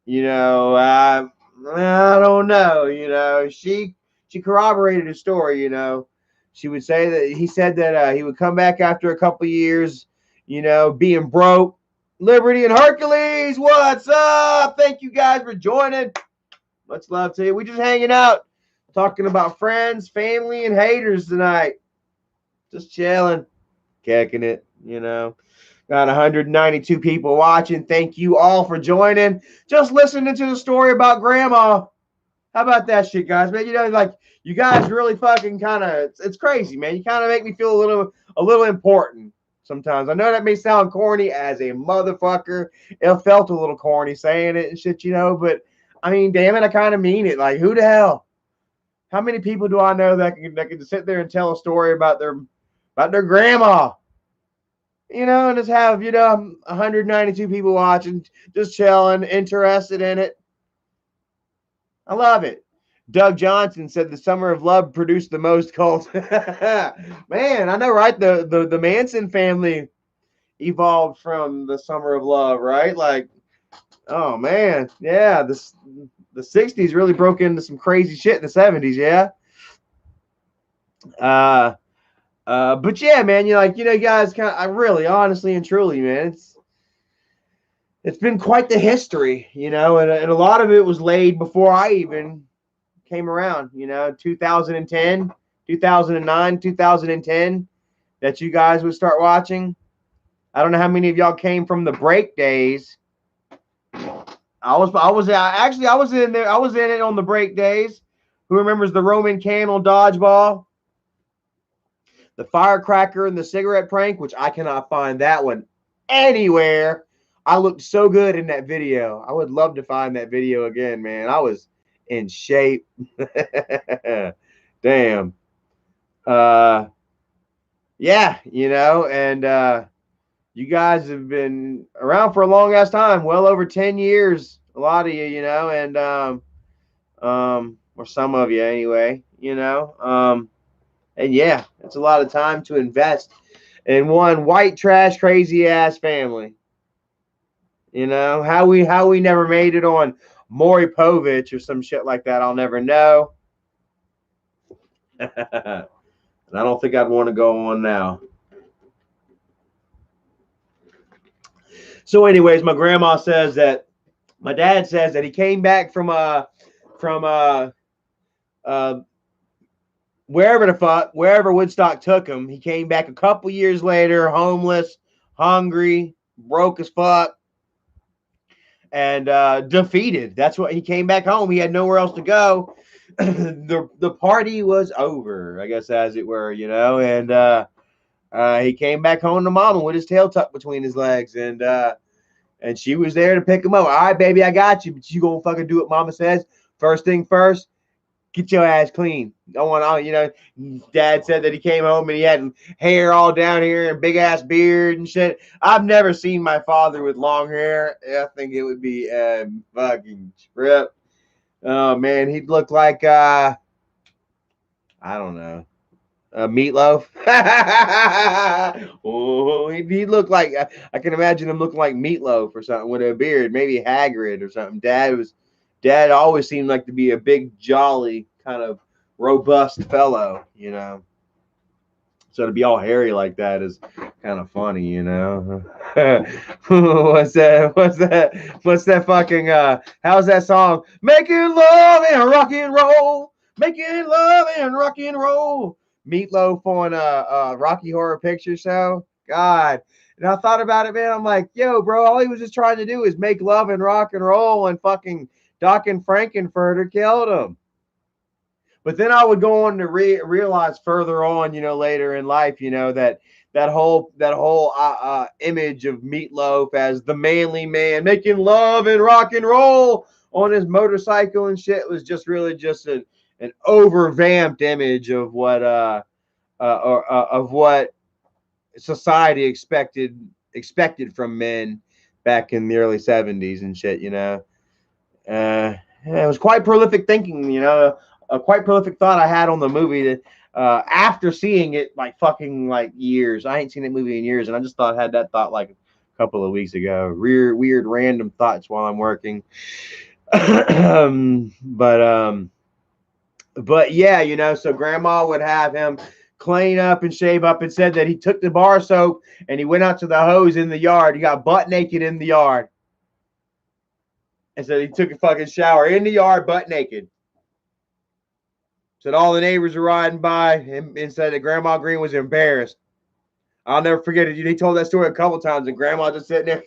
you know, I don't know. You know, she corroborated his story. You know, she would say that he said that he would come back after a couple years, you know, being broke. Liberty and Hercules, what's up? Thank you guys for joining. Much love to you. We just hanging out, talking about friends, family, and haters tonight. Just chilling, kicking it, you know. Got 192 people watching. Thank you all for joining. Just listening to the story about Grandma. How about that shit, guys? Man, you know, like you guys really fucking kind of it's crazy, man. You kind of make me feel a little important sometimes. I know that may sound corny as a motherfucker. It felt a little corny saying it and shit, you know, but I mean, damn it, I kind of mean it. Like, who the hell? How many people do I know that can sit there and tell a story about their grandma? You know, and just have, you know, 192 people watching, just chilling, interested in it. I love it. Doug Johnson said the Summer of Love produced the most cults. Man, I know, right? The Manson family evolved from the Summer of Love, right? Like, oh man, yeah. The 60s really broke into some crazy shit in the 70s, yeah. But yeah, man, you know, guys, I really, honestly and truly, man, it's been quite the history, you know, and a lot of it was laid before I even came around, you know, 2010, 2009, 2010, that you guys would start watching. I don't know how many of y'all came from the break days. I was in there. I was in it on the break days. Who remembers the Roman candle dodgeball, the firecracker, and the cigarette prank? Which I cannot find that one anywhere. I looked so good in that video. I would love to find that video again, man. I was in shape. Damn. Yeah, you know, and you guys have been around for a long ass time, well over 10 years. A lot of you, you know, and or some of you anyway, you know. And yeah, it's a lot of time to invest in one white trash crazy ass family. You know, how we never made it on Maury Povich or some shit like that, I'll never know. And I don't think I'd want to go on now. So, anyways, my grandma says that my dad says that he came back from uh wherever the fuck, wherever Woodstock took him. He came back a couple years later, homeless, hungry, broke as fuck, and defeated. That's what he came back home. He had nowhere else to go. The party was over, I guess, as it were, you know. And he came back home to mama with his tail tucked between his legs, and she was there to pick him up. All right, baby, I got you, but you gonna fucking do what mama says. First thing first, get your ass clean. Don't want, you know. Dad said that he came home and he had hair all down here and big ass beard and shit. I've never seen my father with long hair. I think it would be a fucking trip. Oh man, he'd look like I don't know, Meatloaf. Oh, he looked like I can imagine him looking like Meatloaf or something with a beard, maybe Hagrid or something. Dad always seemed like to be a big, jolly, kind of robust fellow, you know. So to be all hairy like that is kind of funny, you know. What's that? What's that fucking how's that song? Making love and rock and roll. Making love and rock and roll. Meatloaf on Rocky Horror Picture Show. God. And I thought about it, man. I'm like, yo, bro, all he was just trying to do is make love and rock and roll, and fucking Doc and Frankenfurter killed him. But then I would go on to realize further on, you know, later in life, you know, that whole image of Meatloaf as the manly man making love and rock and roll on his motorcycle and shit was just really just an overvamped image of what of what society expected from men back in the early 70s and shit, you know. It was quite prolific thinking, you know, a quite prolific thought I had on the movie that after seeing it like fucking like years. I ain't seen that movie in years, and I just had that thought like a couple of weeks ago. Weird random thoughts while I'm working. But yeah, you know, so grandma would have him clean up and shave up, and said that he took the bar soap and he went out to the hose in the yard. He got butt naked in the yard. And so he took a fucking shower in the yard, butt naked. Said all the neighbors were riding by and said that Grandma Green was embarrassed. I'll never forget it. He told that story a couple times, and Grandma just sitting there.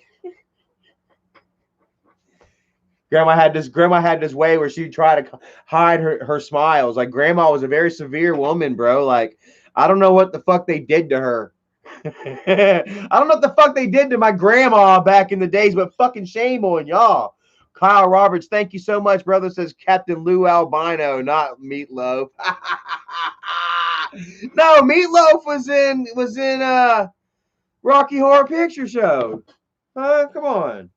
Grandma had this way where she'd try to hide her smiles. Like, Grandma was a very severe woman, bro. Like, I don't know what the fuck they did to her. I don't know what the fuck they did to my grandma back in the days, but fucking shame on y'all. Kyle Roberts, thank you so much, brother. Says Captain Lou Albino, not Meatloaf. No, Meatloaf was in Rocky Horror Picture Show. Come on.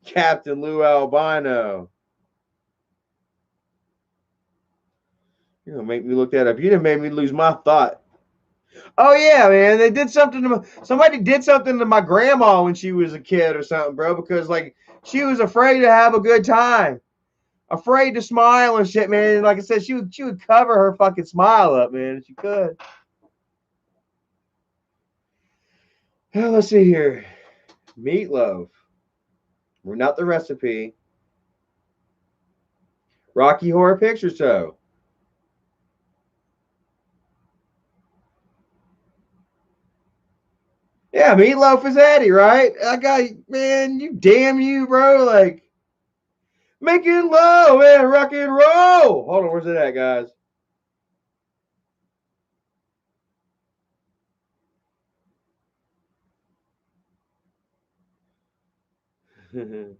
Captain Lou Albino. You're gonna make me look that up. You done made me lose my thought. Oh yeah, man. They did something to somebody did something to my grandma when she was a kid or something, bro, because like she was afraid to have a good time. Afraid to smile and shit, man. And like I said, she would cover her fucking smile up, man, if she could. Well, let's see here. Meatloaf. We're not the recipe. Rocky Horror Picture Show. Yeah, Meatloaf is Eddie, right? I got, man, you damn you, bro. Like, making love and rock and roll. Hold on, where's it at, guys? Woo!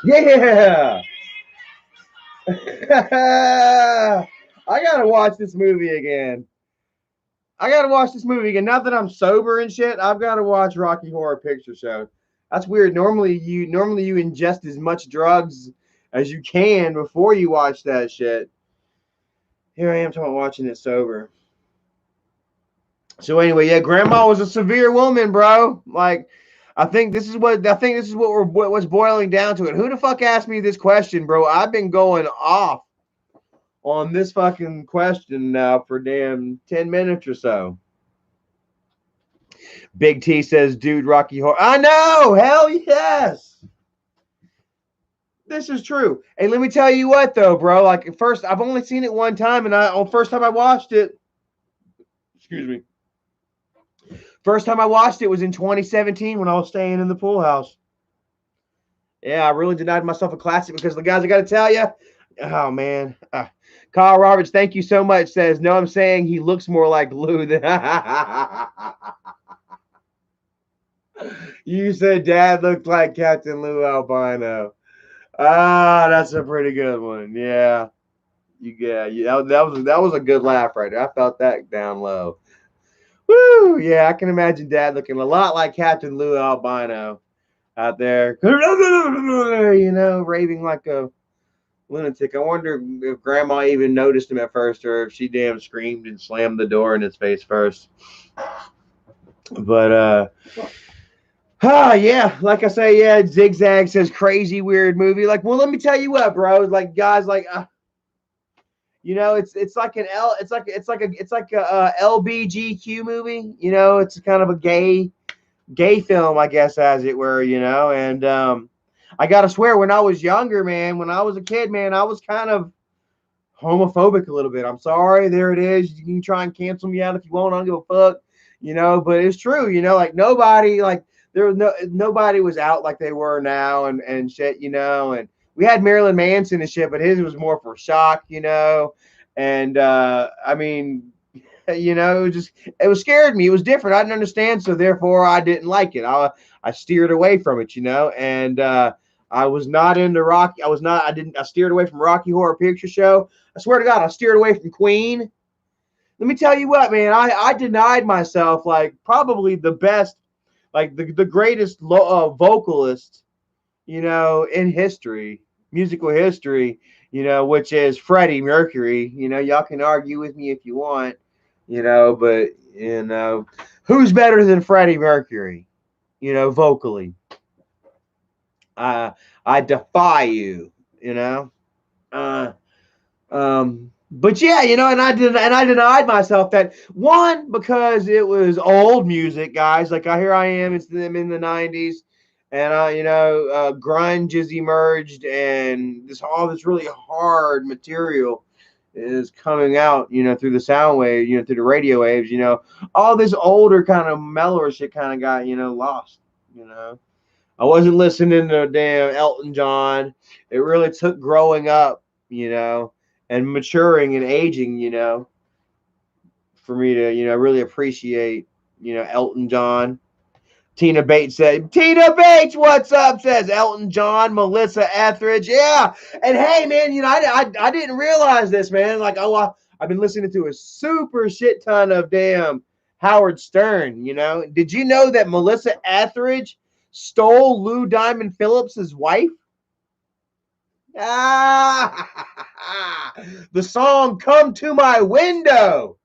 Yeah. I gotta watch this movie again. Now that I'm sober and shit, I've got to watch Rocky Horror Picture Show. That's weird. Normally you ingest as much drugs as you can before you watch that shit. Here I am talking about watching it sober. So anyway, yeah, grandma was a severe woman, bro. Like, what's boiling down to it. Who the fuck asked me this question, bro? I've been going off on this fucking question now for damn 10 minutes or so. Big T says, dude, Rocky Horror. I know, hell yes. This is true. Hey, let me tell you what though, bro. Like first, I've only seen it one time, and on first time I watched it, excuse me. First time I watched it was in 2017 when I was staying in the pool house. Yeah, I really denied myself a classic because the guys I got to tell you, oh man, Kyle Roberts, thank you so much. Says no, I'm saying he looks more like Lou than. You said Dad looked like Captain Lou Albino. Ah, that's a pretty good one. Yeah, that was a good laugh right there. I felt that down low. Woo! Yeah, I can imagine Dad looking a lot like Captain Lou Albino out there, raving like a lunatic. I wonder if Grandma even noticed him at first, or if she damn screamed and slammed the door in his face first. But yeah, like I say, yeah, Zigzag says crazy weird movie. Like, well, let me tell you what, bro. Like, guys, like, it's like an L, it's like a LBGQ movie. It's kind of a gay film, I guess, as it were. And I gotta swear, when I was younger, man, when I was a kid, man, I was kind of homophobic a little bit. I'm sorry, there it is. You can try and cancel me out if you want. I don't give a fuck, But it's true, like nobody, like nobody was out like they were now and shit, And we had Marilyn Manson and shit, but his was more for shock, And I mean, it was scared me. It was different. I didn't understand, so therefore I didn't like it. I steered away from it, And I was not into Rocky. I steered away from Rocky Horror Picture Show. I swear to God, I steered away from Queen. Let me tell you what, man. I denied myself like probably the best, like the greatest vocalist, in history, musical history, which is Freddie Mercury. Y'all can argue with me if you want, but who's better than Freddie Mercury, vocally? I defy you, but yeah, and I denied myself that one because it was old music, guys. Like here I am, it's them in the '90s, and grunge has emerged, and all this really hard material is coming out, through the sound wave, through the radio waves, all this older kind of mellower shit kind of got, lost, I wasn't listening to damn Elton John. It really took growing up, and maturing and aging, for me to, really appreciate, Elton John. Tina Bates said, Tina Bates, what's up? Says Elton John, Melissa Etheridge. Yeah. And hey, man, I didn't realize this, man. Like, I've been listening to a super shit ton of damn Howard Stern, Did you know that Melissa Etheridge stole Lou Diamond Phillips' wife? The song Come to My Window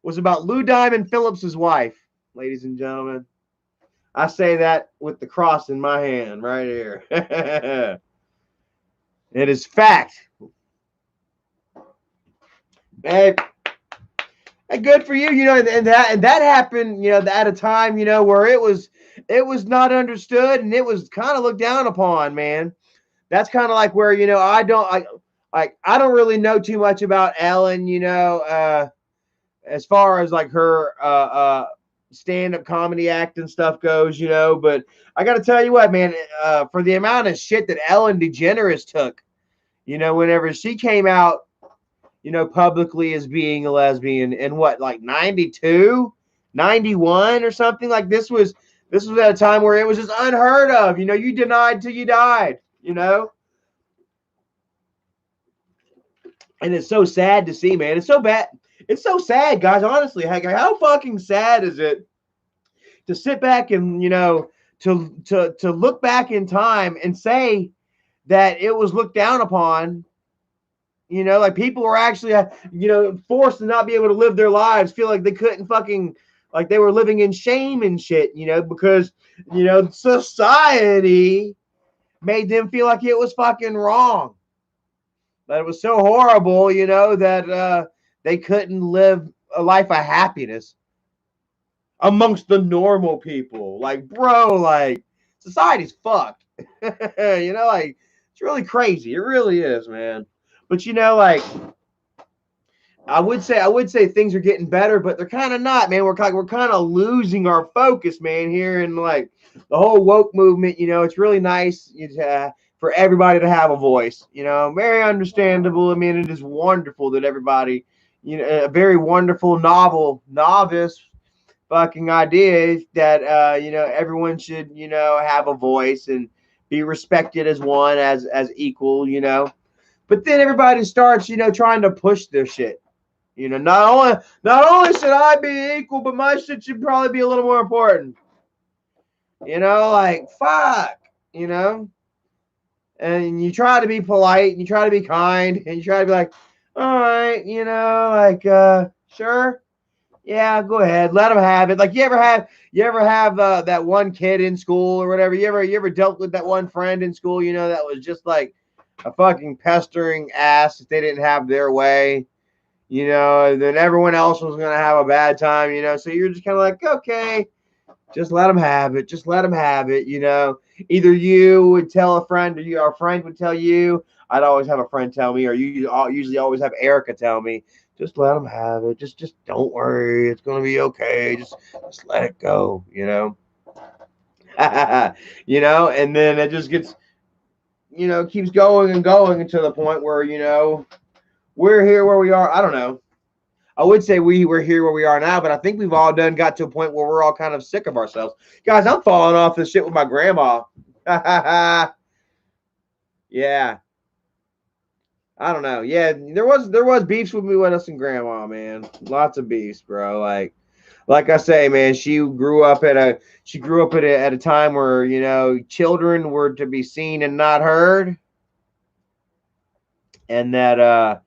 was about Lou Diamond Phillips' wife, ladies and gentlemen. I say that with the cross in my hand right here. It is fact. Hey, good for you, and that happened, at a time, where it was not understood and it was kind of looked down upon, man. That's kind of like where, I don't really know too much about Ellen, as far as like her stand-up comedy act and stuff goes, but I got to tell you what, man, for the amount of shit that Ellen DeGeneres took, whenever she came out, publicly as being a lesbian in what, like 92, 91 or something. Like this was at a time where it was just unheard of, you denied till you died, and it's so sad to see, man. It's so bad. It's so sad, guys. Honestly, how fucking sad is it to sit back and to look back in time and say that it was looked down upon, You know, like people were actually, forced to not be able to live their lives, feel like they couldn't fucking, like they were living in shame and shit, because, society made them feel like it was fucking wrong. That it was so horrible, that they couldn't live a life of happiness amongst the normal people. Like, bro, like, society's fucked. Like, it's really crazy. It really is, man. But like, I would say things are getting better, but they're kind of not, man. We're kind of losing our focus, man. Here in like the whole woke movement, it's really nice for everybody to have a voice. Very understandable. I mean, it is wonderful that everybody, a very wonderful novice fucking idea that everyone should have a voice and be respected as one as equal. But then everybody starts trying to push their shit. Not only should I be equal, but my shit should probably be a little more important. Like fuck, and you try to be polite and you try to be kind and you try to be like, all right, sure, yeah, go ahead, let them have it. Like you ever have that one kid in school or whatever? You ever dealt with that one friend in school? That was just like a fucking pestering ass if they didn't have their way. Then everyone else was going to have a bad time, so you're just kind of like, okay, just let them have it. Just let them have it. Either you would tell a friend or our friend would tell you. I'd always have a friend tell me, or you usually always have Erica tell me, just let them have it. Just don't worry. It's going to be okay. Just let it go, and then it just gets, keeps going and going to the point where, we're here where we are. I don't know. I would say we're here where we are now, but I think we've all got to a point where we're all kind of sick of ourselves. Guys, I'm falling off this shit with my grandma. Yeah. I don't know. Yeah, there was beefs with me with us and grandma, man. Lots of beefs, bro. Like I say, man, she grew up at a time where, children were to be seen and not heard. And that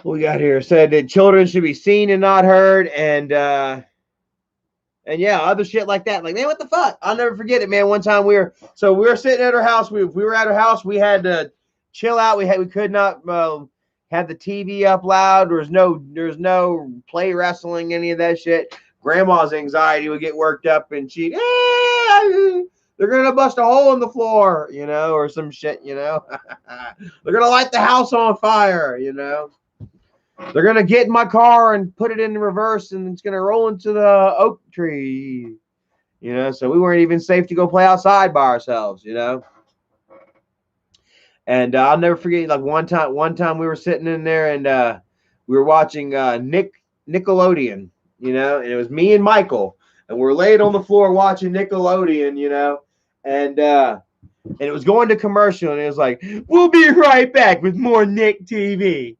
what we got here said that children should be seen and not heard, and yeah, other shit like that. Like, man, what the fuck? I'll never forget it, man. One time we were sitting at her house. We were at her house. We had to chill out. We could not have the TV up loud. There's no play wrestling, any of that shit. Grandma's anxiety would get worked up, and they're gonna bust a hole in the floor, or some shit, they're gonna light the house on fire, They're going to get in my car and put it in reverse, and it's going to roll into the oak tree, so we weren't even safe to go play outside by ourselves, And I'll never forget, like one time we were sitting in there and we were watching Nickelodeon, and it was me and Michael, and we're laid on the floor watching Nickelodeon, and it was going to commercial, and it was like, we'll be right back with more Nick TV.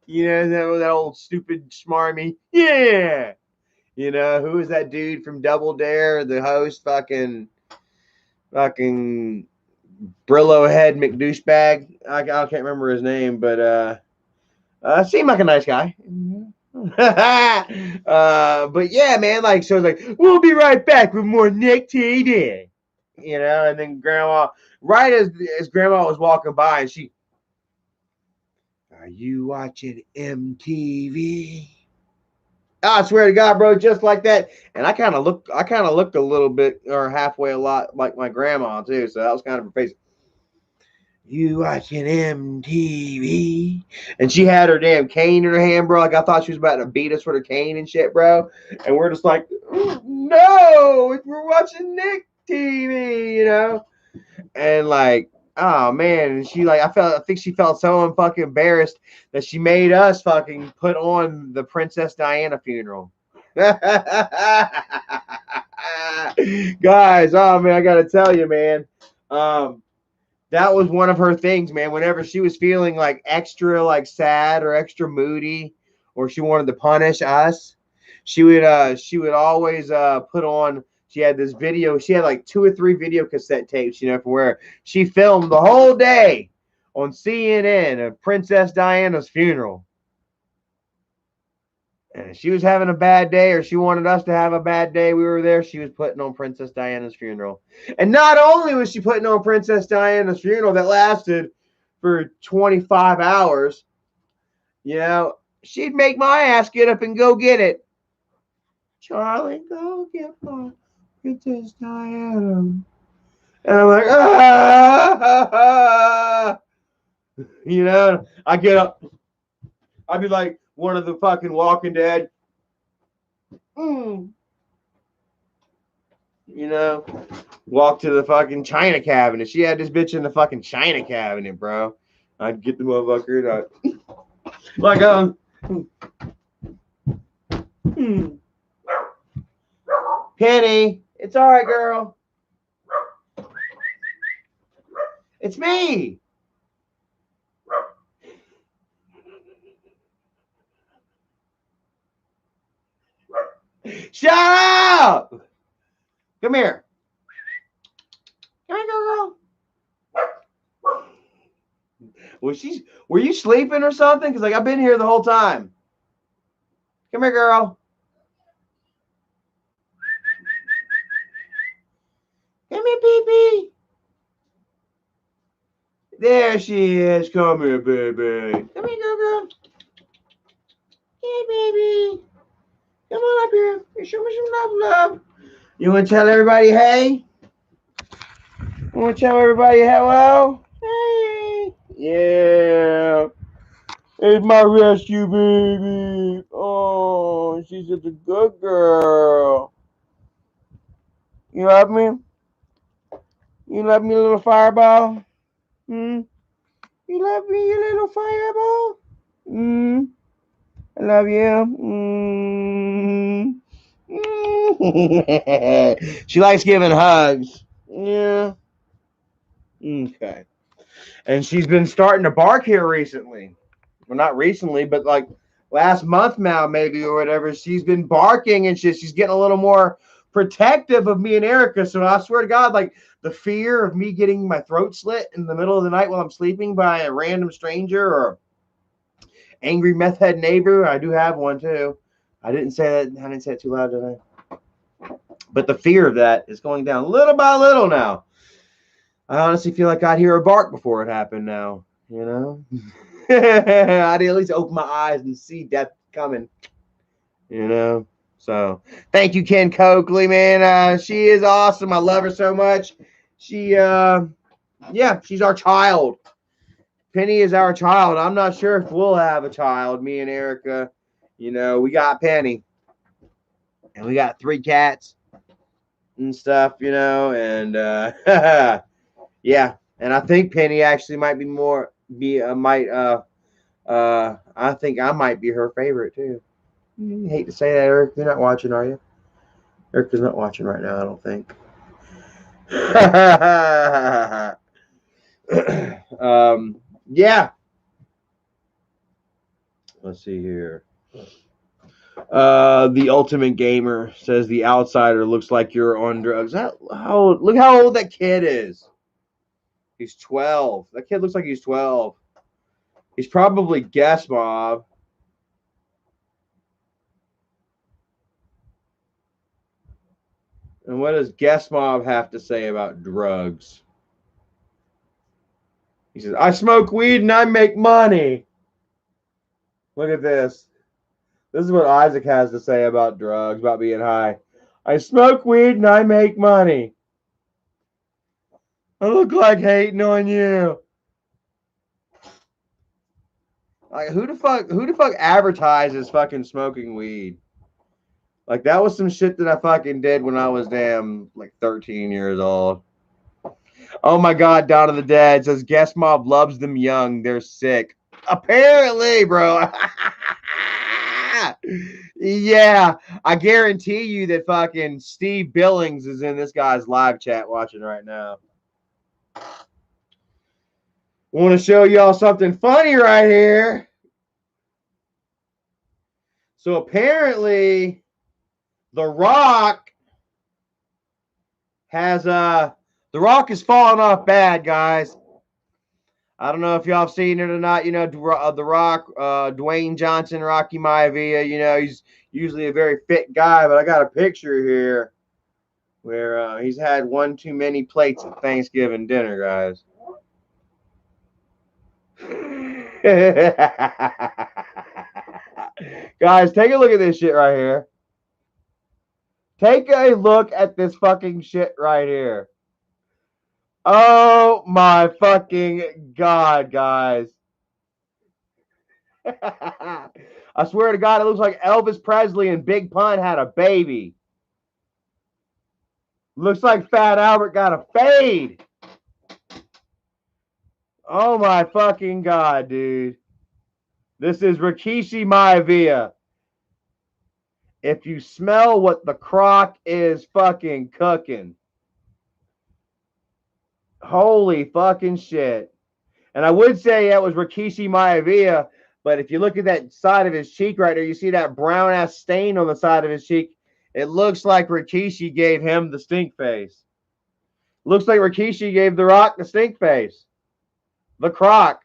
That old stupid smarmy. Yeah. Who is that dude from Double Dare? The host, fucking Brillo head McDouchebag. I can't remember his name, but seemed like a nice guy. But yeah, man, so it's like, we'll be right back with more Nick TV. And then grandma, right as grandma was walking by, and she, are you watching MTV? I swear to God, bro, just like that. And I kind of looked a little bit or halfway a lot like my grandma too. So that was kind of her face. You watching MTV? And she had her damn cane in her hand, bro. Like I thought she was about to beat us with her cane and shit, bro. And we're just like, no, we're watching Nick TV, And like, oh man, and she I think she felt so fucking embarrassed that she made us fucking put on the Princess Diana funeral. Guys, oh man, I gotta tell you, man, that was one of her things, man. Whenever she was feeling like extra sad or extra moody, or she wanted to punish us, she would always put on. She had this video. She had like 2 or 3 video cassette tapes, from where she filmed the whole day on CNN of Princess Diana's funeral. And if she was having a bad day or she wanted us to have a bad day, we were there, she was putting on Princess Diana's funeral. And not only was she putting on Princess Diana's funeral that lasted for 25 hours, you know, she'd make my ass get up and go get it. Charlie, go get my Princess Diana. And I'm like, ah! You know, I get up. I'd be like one of the fucking Walking Dead. You know, walk to the fucking china cabinet. She had this bitch in the fucking china cabinet, bro. I'd get the motherfucker. Like, Penny, it's all right, girl. It's me. Shut up! Come here. Come here, girl. Were you sleeping or something? Because like I've been here the whole time. Come here, girl. Come here, baby. There she is. Come here, baby. Come here, girl. Hey, baby. Come on up here. Show me some love. You want to tell everybody hey? You want to tell everybody hello? Hey. Yeah. It's my rescue baby. Oh, she's such a good girl. You love me? You love me, little fireball? You love me, you little fireball? I love you. She likes giving hugs. Yeah. Okay. And she's been starting to bark here recently. Well, not recently, but like last month now, maybe, or whatever. She's been barking and she's getting a little more protective of me and Erica. So I swear to God, like the fear of me getting my throat slit in the middle of the night while I'm sleeping by a random stranger or angry meth head neighbor. I do have one too. I didn't say it too loud, did I? But the fear of that is going down little by little now. I honestly feel like I'd hear a bark before it happened now, you know? I'd at least open my eyes and see death coming, you know? So thank you, Ken Coakley, man. She is awesome. I love her so much. She's our child. Penny is our child. I'm not sure if we'll have a child, me and Erica. You know, we got Penny. And we got 3 cats and stuff, you know, and yeah. And I think Penny actually might I think I might be her favorite too. I hate to say that, Eric. You're not watching, are you? Erica's not watching right now, I don't think. Yeah. Let's see here. The Ultimate Gamer says the outsider looks like you're on drugs. Look how old that kid is. He's 12. That kid looks like he's 12. He's probably Guest Mob. And what does Guest Mob have to say about drugs? He says, I smoke weed and I make money. Look at this. This is what Isaac has to say about drugs, about being high. I smoke weed and I make money. I look like hating on you. Like who the fuck advertises fucking smoking weed? Like that was some shit that I fucking did when I was damn like 13 years old. Oh my God, Dawn of the Dead says Guest Mob loves them young. They're sick. Apparently, bro. Yeah, I guarantee you that fucking Steve Billings is in this guy's live chat watching right now. Want to show y'all something funny right here. So apparently, The Rock has The Rock is falling off bad, guys. I don't know if y'all have seen it or not. You know, The Rock, Dwayne Johnson, Rocky Maivia. You know, he's usually a very fit guy, but I got a picture here where he's had one too many plates at Thanksgiving dinner, guys. Guys, take a look at this shit right here. Take a look at this fucking shit right here. Oh my fucking god, guys. I swear to God, it looks like Elvis Presley and Big Pun had a baby. Looks like Fat Albert got a fade. Oh my fucking god, dude. This is Rikishi Maivia. If you smell what the crock is fucking cooking. Holy fucking shit. And I would say that was Rikishi Maivia, but if you look at that side of his cheek right there, you see that brown ass stain on the side of his cheek. It looks like Rikishi gave him the stink face. Looks like Rikishi gave The Rock the stink face. The crock.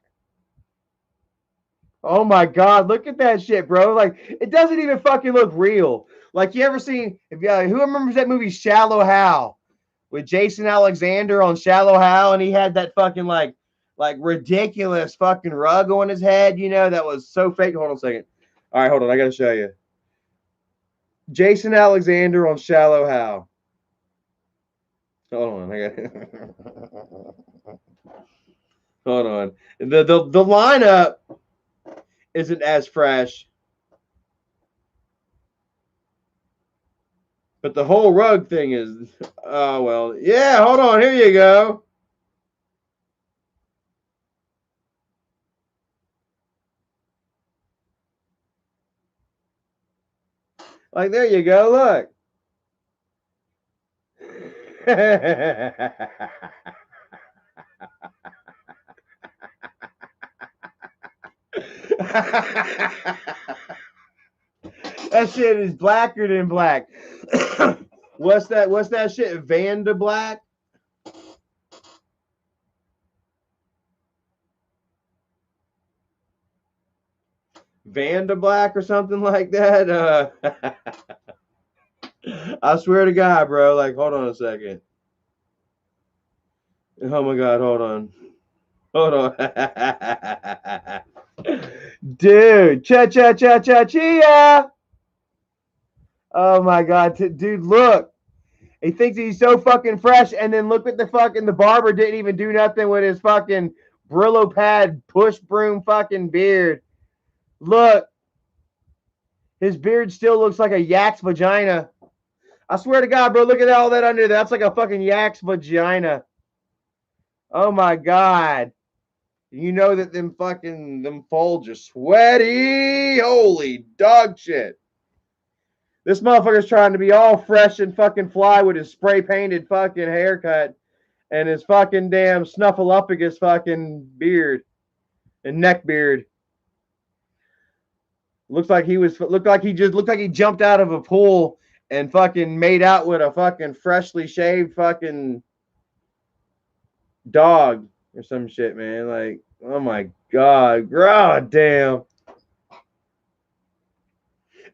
Oh my god, look at that shit, bro. Like, it doesn't even fucking look real. Like, you ever seen, who remembers that movie Shallow Hal with Jason Alexander on Shallow Hal, and he had that fucking like ridiculous fucking rug on his head, you know, that was so fake. Hold on a second. All right, hold on, I gotta show you. Jason Alexander on Shallow Hal. Hold on, I got hold on. The lineup isn't as fresh, but the whole rug thing is. Oh well, yeah. Hold on, here you go. Like, there you go. Look. That shit is blacker than black. What's that shit? Vanda Black? Vanda Black or something like that? I swear to God, bro. Like, hold on a second. Oh my God, hold on. Hold on. Dude, chia. Oh my God, dude, look. He thinks he's so fucking fresh, and then look at the barber didn't even do nothing with his fucking Brillo pad push broom fucking beard. Look. His beard still looks like a yak's vagina. I swear to God, bro, look at all that under there. That's like a fucking yak's vagina. Oh my God. You know that them folds are sweaty. Holy dog shit. This motherfucker's trying to be all fresh and fucking fly with his spray painted fucking haircut and his fucking damn snuffleupagus fucking beard and neck beard. Looked like he jumped out of a pool and fucking made out with a fucking freshly shaved fucking dog or some shit, man. Like, oh my God. God damn.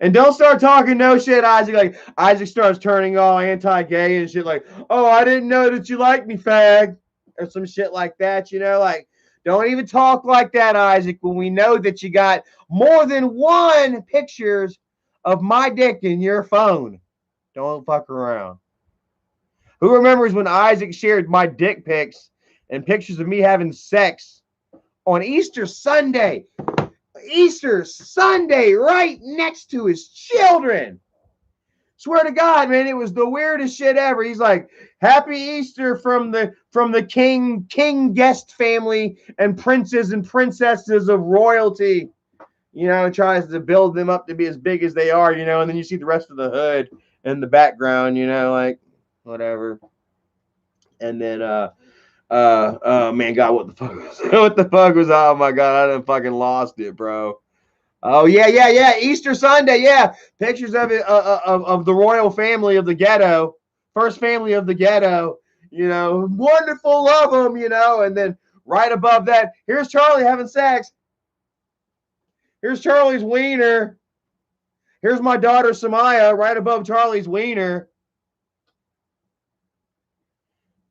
And don't start talking no shit, Isaac. Like, Isaac starts turning all anti-gay and shit like, oh, I didn't know that you liked me, fag. Or some shit like that, you know? Like, don't even talk like that, Isaac, when we know that you got more than one pictures of my dick in your phone. Don't fuck around. Who remembers when Isaac shared my dick pics and pictures of me having sex on Easter Sunday? Easter Sunday right next to his children. Swear to God, man, it was the weirdest shit ever. He's like, "Happy Easter from the king guest family and princes and princesses of royalty." You know, tries to build them up to be as big as they are, you know, and then you see the rest of the hood in the background, you know, like whatever. And then oh man, God, what the fuck was what the fuck was oh my God, I done fucking lost it, bro. Oh yeah. Easter Sunday, yeah. Pictures of it of the royal family of the ghetto, first family of the ghetto. You know, wonderful, love them. You know, and then Right above that, here's Charlie having sex. Here's Charlie's wiener. Here's my daughter Samaya right above Charlie's wiener.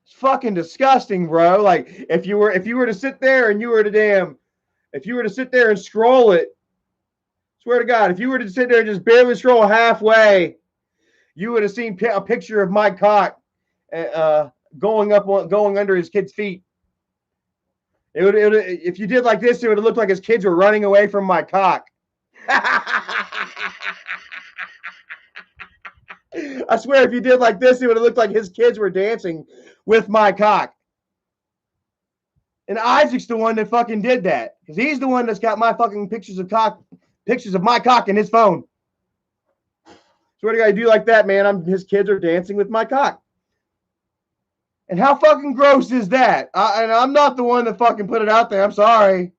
It's fucking disgusting, bro. Like if you were to sit there and you were to sit there and scroll it, swear to God, if you were to sit there and just barely scroll halfway, you would have seen a picture of my cock going under his kid's feet. If you did like this, it would have looked like his kids were running away from my cock. I swear, if you did like this, it would have looked like his kids were dancing with my cock. And Isaac's the one that fucking did that, because he's the one that's got my fucking pictures of my cock in his phone. So what do I do like that, man? His kids are dancing with my cock. And how fucking gross is that? And I'm not the one that fucking put it out there. I'm sorry.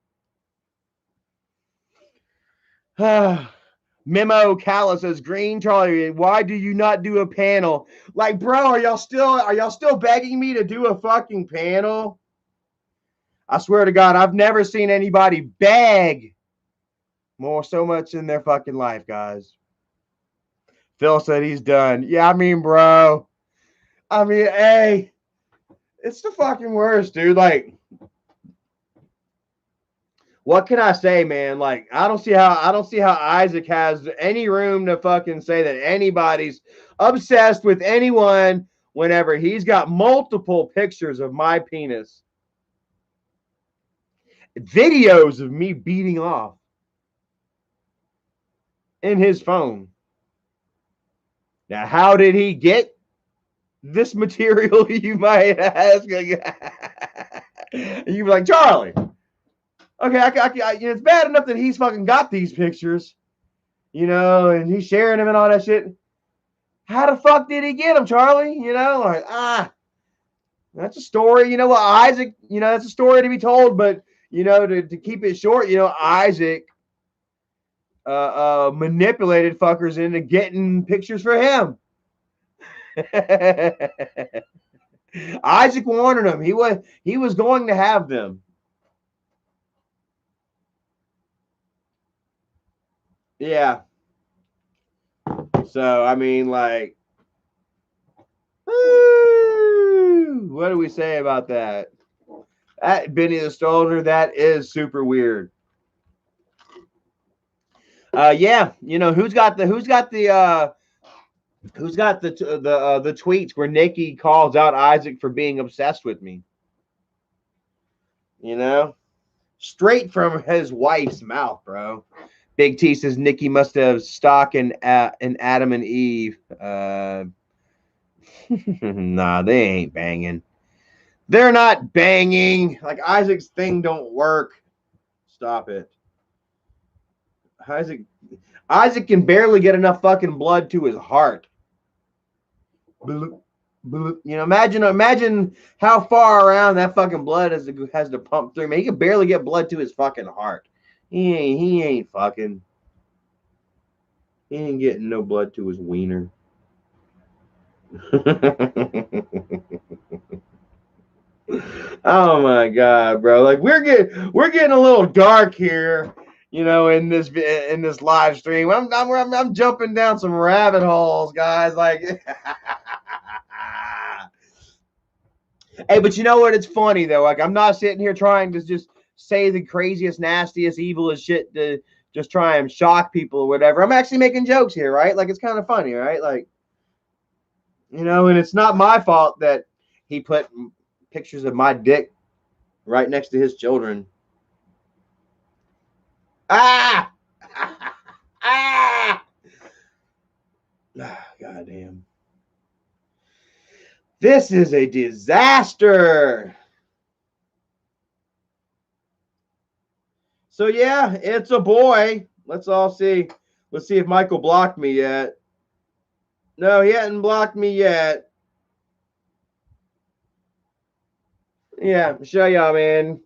Memo Calla says, Green Charlie, why do you not do a panel? Like, bro, are y'all still begging me to do a fucking panel? I swear to God, I've never seen anybody beg so much in their fucking life, guys. Phil said he's done. Yeah, I mean, bro. I mean, hey, it's the fucking worst, dude. Like, what can I say, man? Like, I don't see how Isaac has any room to fucking say that anybody's obsessed with anyone whenever he's got multiple pictures of my penis. Videos of me beating off in his phone. Now, how did he get this material, you might ask? You'd be like, Charlie, okay, it's bad enough that he's fucking got these pictures, and he's sharing them and all that shit. How the fuck did he get them, Charlie? That's a story. You know what, Isaac, that's a story to be told, but, to keep it short, Isaac manipulated fuckers into getting pictures for him. Isaac wanted them. He was going to have them. Yeah. So I mean, like, what do we say about that? That Benny the Stoner, that is super weird. Yeah, who's got the tweets where Nikki calls out Isaac for being obsessed with me? Straight from his wife's mouth, bro. Big T says Nikki must have stock in Adam and Eve. Nah, they ain't banging. They're not banging. Like, Isaac's thing don't work. Stop it. Isaac can barely get enough fucking blood to his heart. Imagine how far around that fucking blood has to pump through. Man, he can barely get blood to his fucking heart. He ain't fucking. He ain't getting no blood to his wiener. Oh my God, bro! Like, we're getting a little dark here, in this live stream. I'm jumping down some rabbit holes, guys. Like, hey, but you know what? It's funny though. Like, I'm not sitting here trying to just say the craziest, nastiest, evilest shit to just try and shock people or whatever. I'm actually making jokes here, right? Like, it's kind of funny, right? Like, and it's not my fault that he put pictures of my dick right next to his children. Ah! Ah! God damn. This is a disaster. So yeah, it's a boy. Let's all see. Let's see if Michael blocked me yet. No, he hadn't blocked me yet. Yeah, show y'all, man.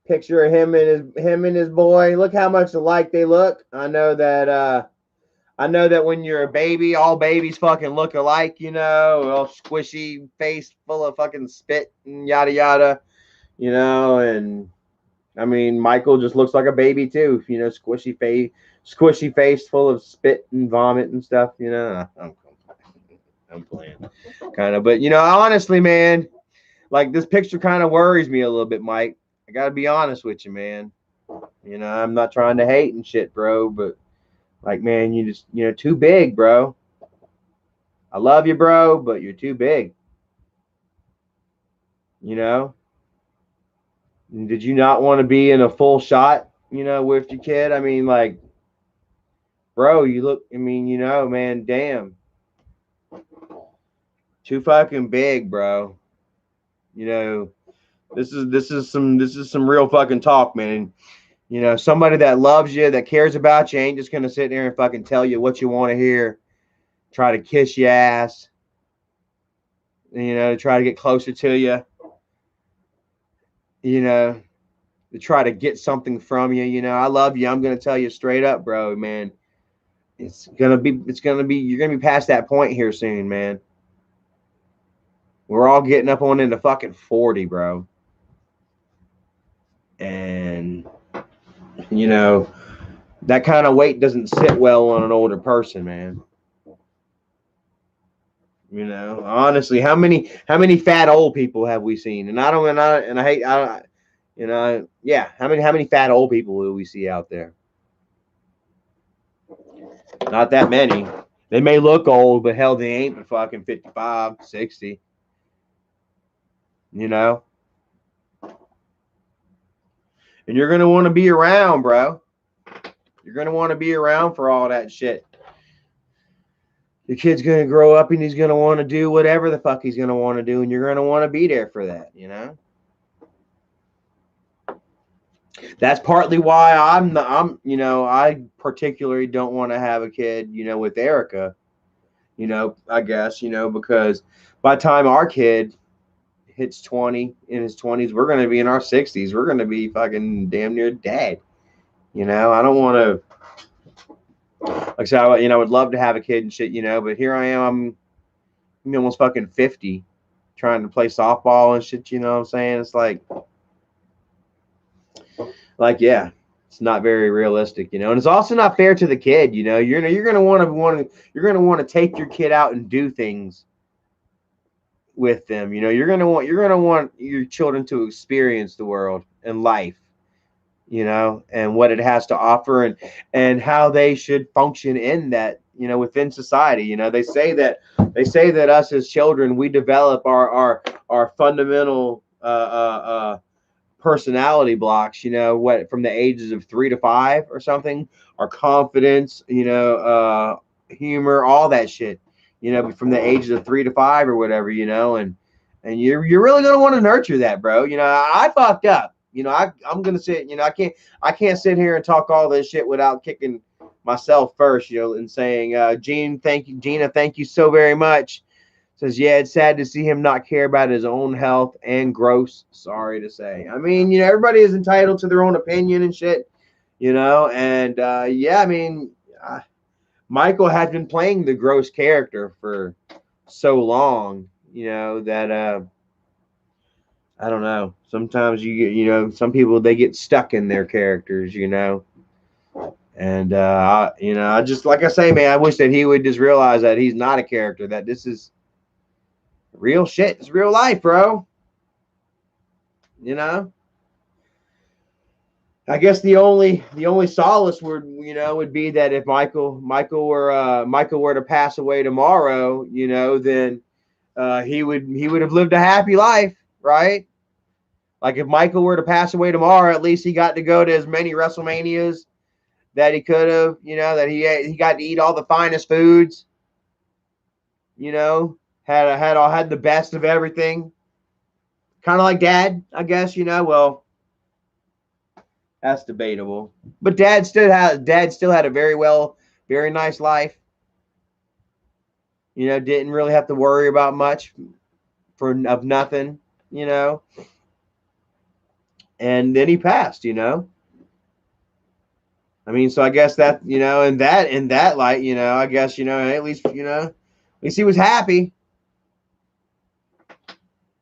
Picture of him and his boy. Look how much alike they look. I know that I know that when you're a baby, all babies fucking look alike, you know, all squishy face full of fucking spit and yada yada, you know, and I mean Michael just looks like a baby too, you know, squishy face full of spit and vomit and stuff, you know. I'm playing. Kind of, but you know, honestly, man, like this picture kind of worries me a little bit, Mike. I gotta be honest with you, man. You know, I'm not trying to hate and shit, bro, but like, man, you just, you know, too big, bro. I love you, bro, but you're too big. You know, did you not want to be in a full shot, you know, with your kid? I mean, like, bro, you look, I mean, you know, man, damn, too fucking big, bro. You know, this is some real fucking talk, man. You know, somebody that loves you, that cares about you, ain't just gonna sit there and fucking tell you what you want to hear, try to kiss your ass, you know, try to get closer to you, you know, to try to get something from you. You know, I love you. I'm gonna tell you straight up, bro, man. You're gonna be past that point here soon, man. We're all getting up on into fucking 40, bro. And you know, that kind of weight doesn't sit well on an older person, man. You know, honestly, how many fat old people have we seen? And I don't and I hate you know, yeah, how many fat old people will we see out there? Not that many. They may look old, but hell, they ain't but fucking 55, 60. You know, and you're gonna want to be around, bro. You're gonna want to be around for all that shit. Your kid's gonna grow up and he's gonna want to do whatever the fuck he's gonna want to do, and you're gonna want to be there for that. You know. That's partly why you know, I particularly don't want to have a kid, you know, with Erica, you know, I guess, you know, because by the time our kid hits 20 in his 20s, we're going to be in our 60s. We're going to be fucking damn near dead. You know, I don't want to, like I said, you know, I would love to have a kid and shit, you know, but here I am, I'm almost fucking 50 trying to play softball and shit, you know what I'm saying? It's like yeah, it's not very realistic, you know, and it's also not fair to the kid, you know. You're gonna want to take your kid out and do things with them, you know. You're gonna want your children to experience the world and life, you know, and what it has to offer, and how they should function in that, you know, within society. You know, they say that us as children, we develop our fundamental personality blocks, you know, what, from the ages of 3 to 5 or something, our confidence, you know, humor, all that shit, you know, from the ages of 3 to 5 or whatever, you know, and you're really gonna want to nurture that, bro. You know, I fucked up. You know, I'm gonna sit, you know, I can't sit here and talk all this shit without kicking myself first, you know, and saying, Gina, thank you so very much. Says, yeah, it's sad to see him not care about his own health and gross. Sorry to say. I mean, you know, everybody is entitled to their own opinion and shit, you know. And yeah, I mean, Michael had been playing the gross character for so long, you know, that I don't know. Sometimes you know, some people, they get stuck in their characters, you know. And you know, I just, like I say, man, I wish that he would just realize that he's not a character. That this is real shit. It's real life, bro. You know. I guess the only solace would be that if Michael were to pass away tomorrow, you know, then he would have lived a happy life, right? Like if Michael were to pass away tomorrow, at least he got to go to as many WrestleManias that he could have, you know, that he got to eat all the finest foods, you know, had the best of everything. Kind of like Dad, I guess, you know. Well, that's debatable. But Dad still had a very nice life. You know, didn't really have to worry about much of nothing, you know. And then he passed, you know. I mean, so I guess that, in that light, I guess, at least he was happy,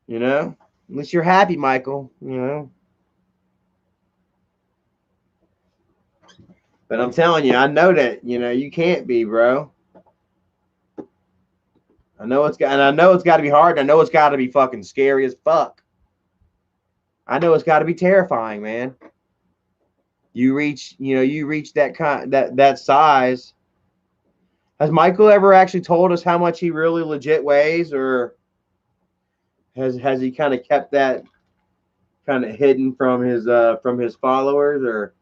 At least you're happy, Michael. But I'm telling you, I know that, you can't be, bro. I know it's got to be hard. And I know it's got to be fucking scary as fuck. I know it's got to be terrifying, man. You reach that size. Has Michael ever actually told us how much he really legit weighs, or has he kind of kept that kind of hidden from his followers? Or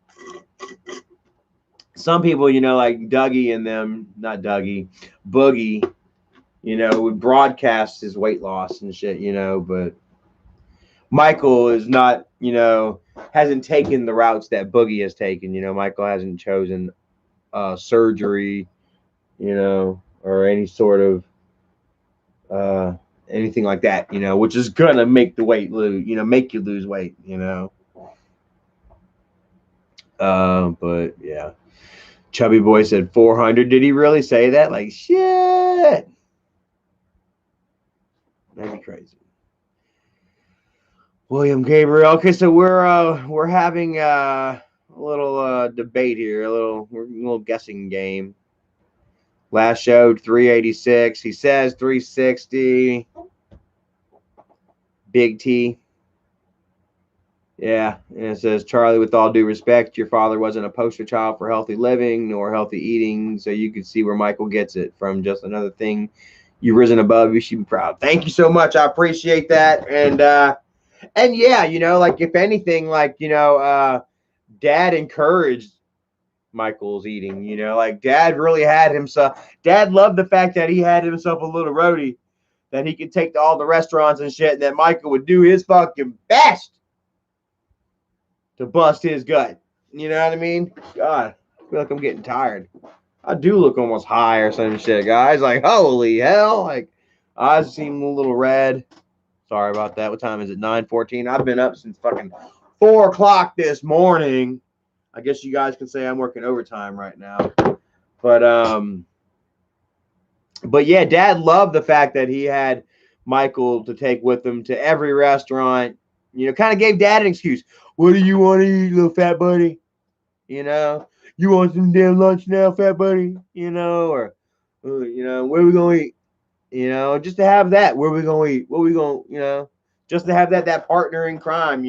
some people, like Dougie and them, not Dougie, Boogie, would broadcast his weight loss and shit, but Michael is not, hasn't taken the routes that Boogie has taken. Michael hasn't chosen surgery, or any sort of anything like that, which is gonna make the weight lose, make you lose weight, But yeah, Chubby Boy said 400. Did he really say that? Like shit, that'd be crazy. William Gabriel. Okay, so we're having a little debate here, a little guessing game. Last show 386. He says 360. Big T. Yeah, and it says, Charlie, with all due respect, your father wasn't a poster child for healthy living nor healthy eating, so you could see where Michael gets it from. Just another thing you've risen above. You should be proud. Thank you so much. I appreciate that. And yeah, like if anything, like Dad encouraged Michael's eating. Like Dad really had himself. Dad loved the fact that he had himself a little roadie that he could take to all the restaurants and shit, and that Michael would do his fucking best to bust his gut. You know what I mean? God, I feel like I'm getting tired. I do look almost high or some shit, guys. Like, holy hell. Like, eyes seem a little red. Sorry about that. What time is it? 9:14. I've been up since fucking 4 o'clock this morning. I guess you guys can say I'm working overtime right now. But yeah, Dad loved the fact that he had Michael to take with him to every restaurant. Kind of gave Dad an excuse. What do you want to eat, little fat buddy? You want some damn lunch now, fat buddy? Or where we gonna eat? Just to have that. Where we gonna eat? What we gonna, just to have that partner in crime,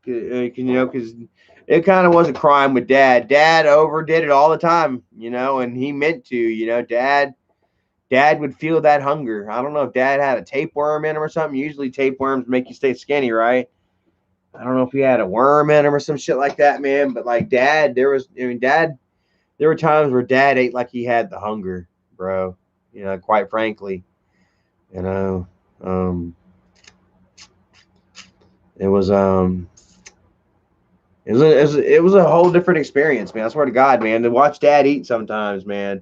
because it kind of was a crime with Dad. Dad overdid it all the time, and he meant to, Dad would feel that hunger. I don't know if Dad had a tapeworm in him or something. Usually tapeworms make you stay skinny, right? I don't know if he had a worm in him or some shit like that, man. But like Dad, there were times where Dad ate like he had the hunger, bro. Quite frankly, you know, um, it was it was a whole different experience, man. I swear to God, man, to watch Dad eat sometimes, man.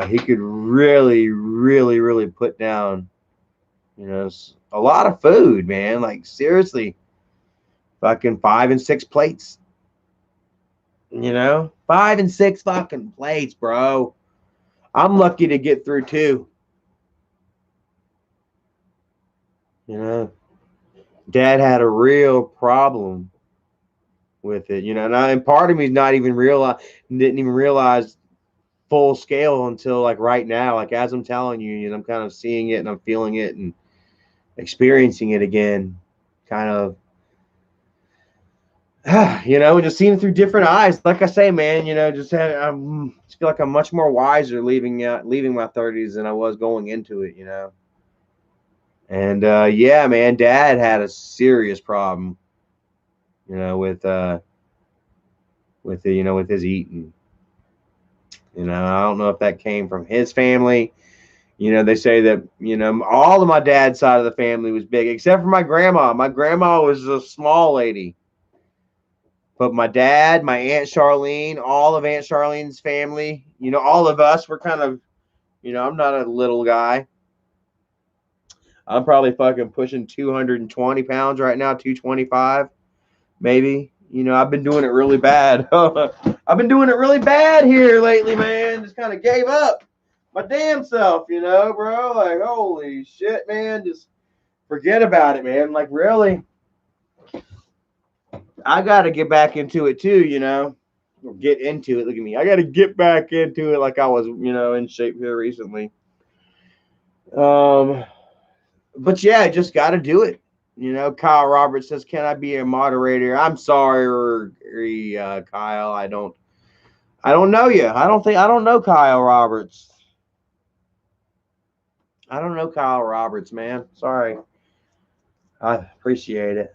He could really, really, really put down, a lot of food, man. Like seriously, fucking 5 and 6 plates. 5 and 6 fucking plates, bro. I'm lucky to get through 2. Dad had a real problem with it, and part of me didn't even realize full scale until like right now, like as I'm telling you, I'm kind of seeing it and I'm feeling it and experiencing it again, kind of, just seeing it through different eyes. Like I say, man, I just feel like I'm much more wiser leaving my 30s than I was going into it, And yeah, man, Dad had a serious problem, with with his eating. I don't know if that came from his family. They say that, all of my dad's side of the family was big, except for my grandma. My grandma was a small lady. But my dad, my Aunt Charlene, all of Aunt Charlene's family, all of us were kind of, I'm not a little guy. I'm probably fucking pushing 220 pounds right now, 225, maybe. You know, I've been doing it really bad. I've been doing it really bad here lately, man. Just kind of gave up my damn self, you know, bro. Like, holy shit, man. Just forget about it, man. Like, really, I got to get back into it too, you know. Get into it. Look at me. I got to get back into it like I was, you know, in shape here recently. But yeah, I just got to do it. You know, Kyle Roberts says, "Can I be a moderator?" I'm sorry, Kyle. I don't know you. I don't know Kyle Roberts. I don't know Kyle Roberts, man. Sorry. I appreciate it.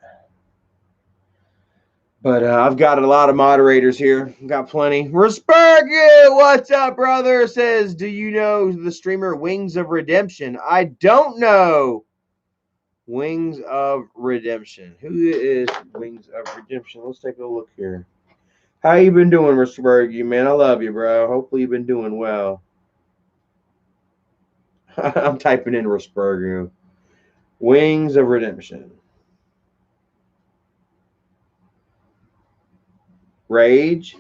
But I've got a lot of moderators here. Got plenty. Respect you. What's up, brother? Says, do you know the streamer Wings of Redemption? I don't know Wings of Redemption. Who is Wings of Redemption? Let's take a look here. How you been doing, Mr. Bergie, man? I love you, bro. Hopefully you've been doing well. I'm typing in Respergu. Wings of Redemption. Rage.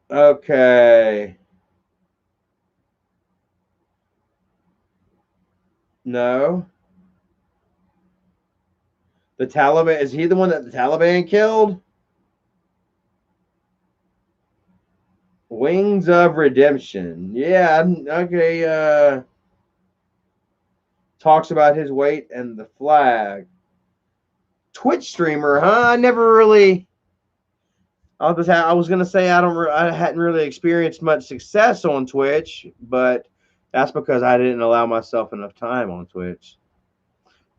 Okay. No. The Taliban. Is he the one that the Taliban killed? Wings of Redemption. Yeah. Okay. Talks about his weight and the flag. Twitch streamer, huh? I never really. I was gonna say I hadn't really experienced much success on Twitch, but that's because I didn't allow myself enough time on Twitch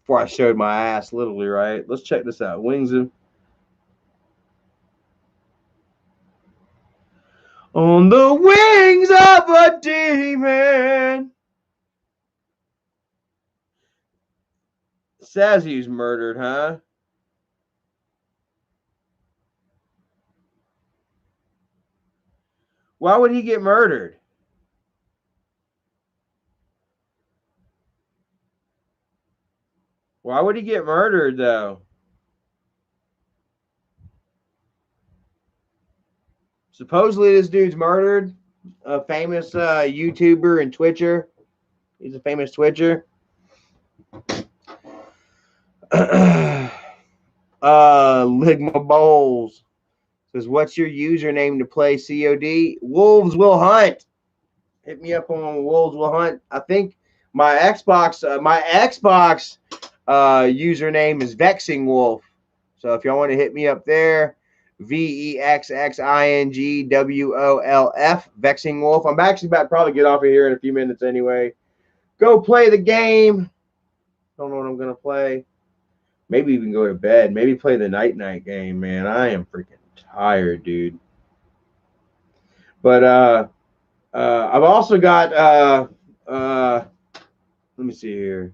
before I showed my ass, literally. Right? Let's check this out. Wings of on the wings of a demon. Says he's murdered, huh? Why would he get murdered? Why would he get murdered, though? Supposedly, this dude's murdered. A famous YouTuber and Twitcher. He's a famous Twitcher. Ligma Bowles says, "What's your username to play COD?" Wolves will hunt. Hit me up on Wolves will hunt. I think my Xbox username is Vexing Wolf. So if y'all want to hit me up there, VEXXINGWOLF, Vexing Wolf. I'm actually about to probably get off of here in a few minutes anyway. Go play the game. Don't know what I'm gonna play. Maybe even go to bed. Maybe play the night game, man. I am freaking tired, dude. But I've also got let me see here.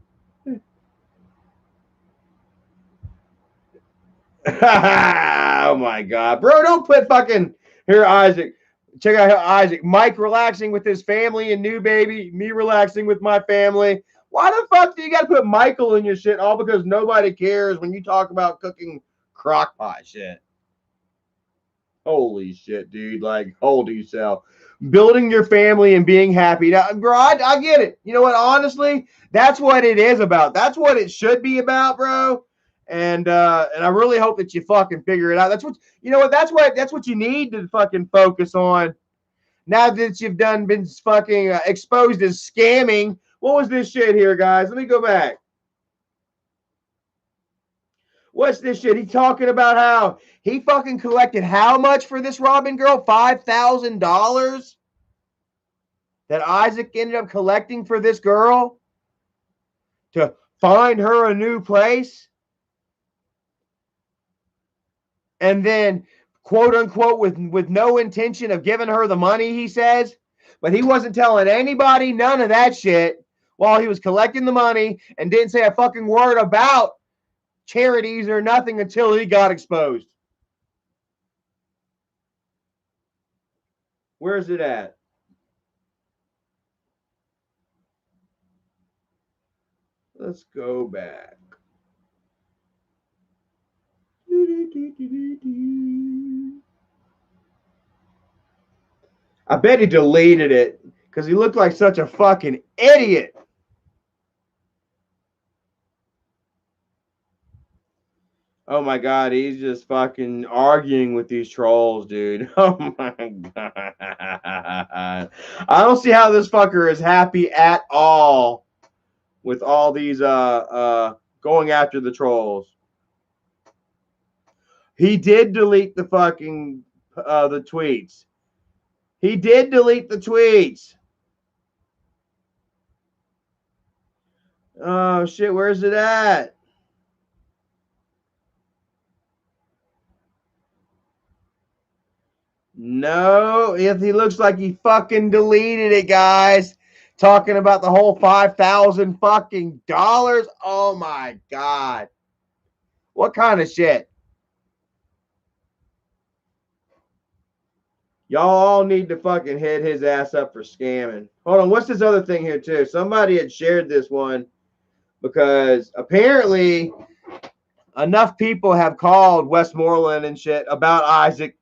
Oh my god, bro! Don't put fucking here, Isaac. Check out Isaac. Mike relaxing with his family and new baby. Me relaxing with my family. Why the fuck do you got to put Michael in your shit? All because nobody cares when you talk about cooking crockpot shit. Holy shit, dude! Like, hold yourself. Building your family and being happy. Now, bro, I get it. You know what? Honestly, that's what it is about. That's what it should be about, bro. And I really hope that you fucking figure it out. That's what you know. What that's what you need to fucking focus on. Now that you've been fucking exposed as scamming. What was this shit here, guys? Let me go back. What's this shit? He talking about how he fucking collected how much for this Robin girl? $5,000 that Isaac ended up collecting for this girl to find her a new place. And then, quote unquote, with no intention of giving her the money, he says. But he wasn't telling anybody none of that shit while he was collecting the money and didn't say a fucking word about charities or nothing until he got exposed. Where's it at? Let's go back. I bet he deleted it because he looked like such a fucking idiot. Oh my god, he's just fucking arguing with these trolls, dude. Oh my god. I don't see how this fucker is happy at all with all these going after the trolls. He did delete the fucking the tweets. He did delete the tweets. Oh shit, where's it at? No, if he looks like he fucking deleted it, guys. Talking about the whole $5,000 fucking dollars. Oh my god. What kind of shit? Y'all all need to fucking hit his ass up for scamming. Hold on, what's this other thing here too? Somebody had shared this one because apparently enough people have called Westmoreland and shit about Isaac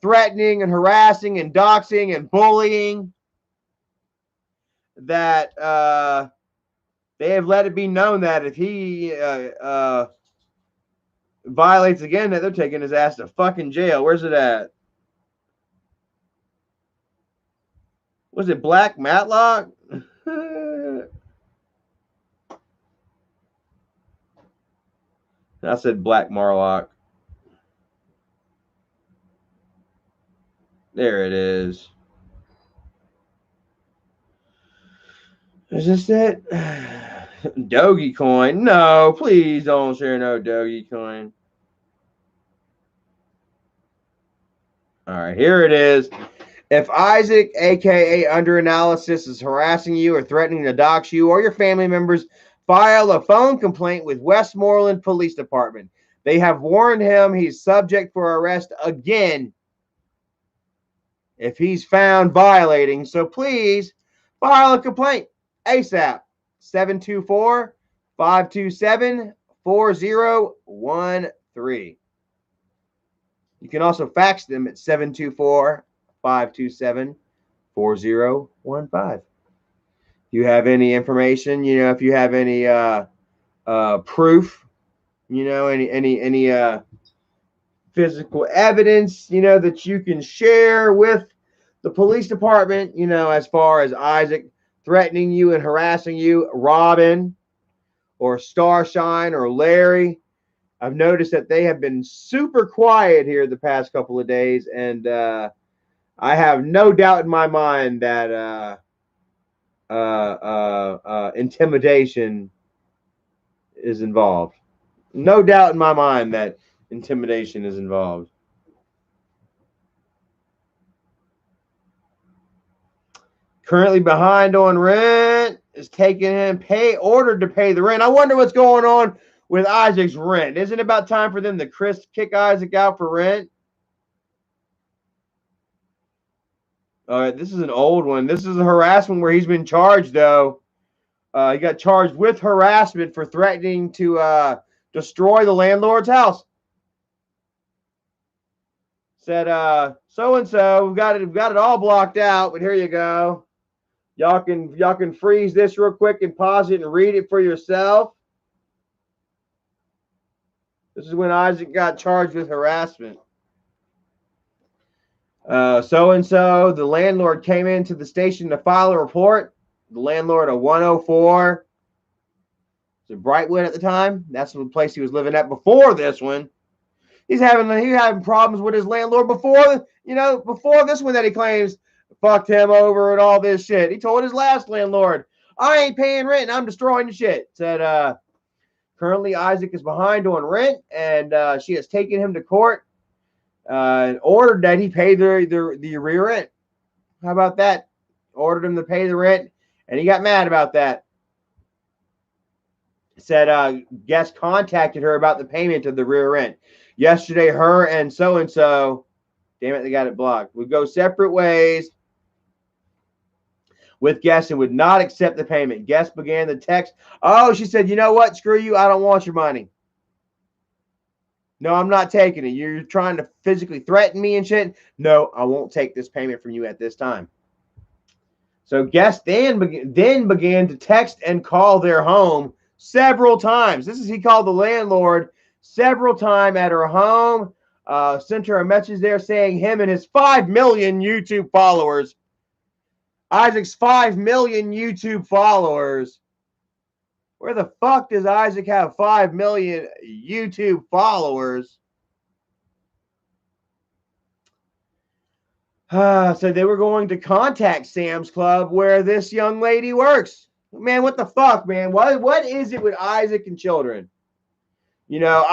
threatening and harassing and doxing and bullying that they have let it be known that if he violates again, that they're taking his ass to fucking jail. Where's it at? Was it Black Matlock? I said Black Marlock. There it is. Is this it? Dogecoin? No, please don't share no Dogecoin. All right, here it is. If Isaac, aka Under Analysis, is harassing you or threatening to dox you or your family members, file a phone complaint with Westmoreland Police Department. They have warned him he's subject for arrest again if he's found violating. So please file a complaint ASAP. 724-527-4013. You can also fax them at 724-527-4015. You have any information, if you have any proof, any physical evidence, that you can share with the police department, as far as Isaac threatening you and harassing you, Robin or Starshine or Larry. I've noticed that they have been super quiet here the past couple of days, and I have no doubt in my mind that intimidation is involved. No doubt in my mind that intimidation is involved. Currently behind on rent, is taking him ordered to pay the rent. I wonder what's going on with Isaac's rent. Isn't it about time for them to kick Isaac out for rent? All right, this is an old one. This is a harassment where he's been charged, though. He got charged with harassment for threatening to destroy the landlord's house. Said, so-and-so, we've got it all blocked out, but here you go. Y'all can freeze this real quick and pause it and read it for yourself. This is when Isaac got charged with harassment. So-and-so, the landlord came into the station to file a report. The landlord of 104. Was it Brightwood at the time? That's the place he was living at before this one. He's having problems with his landlord before this one that he claims fucked him over and all this shit. He told his last landlord, I ain't paying rent and I'm destroying the shit. Said currently Isaac is behind on rent and she has taken him to court and ordered that he pay the arrear rent. How about that? Ordered him to pay the rent and he got mad about that. Said guest contacted her about the payment of the rear rent. Yesterday, her and so-and-so, damn it, they got it blocked, would go separate ways. with Guest and would not accept the payment. Guest began the text. Oh, she said, you know what? Screw you. I don't want your money. No, I'm not taking it. You're trying to physically threaten me and shit. No, I won't take this payment from you at this time. So Guest then began to text and call their home several times. He called the landlord several times at her home. Sent her a message there saying him and his 5 million YouTube followers. Isaac's 5 million YouTube followers. Where the fuck does Isaac have 5 million YouTube followers? So they were going to contact Sam's Club where this young lady works. Man, what the fuck, man? What is it with Isaac and children? You know,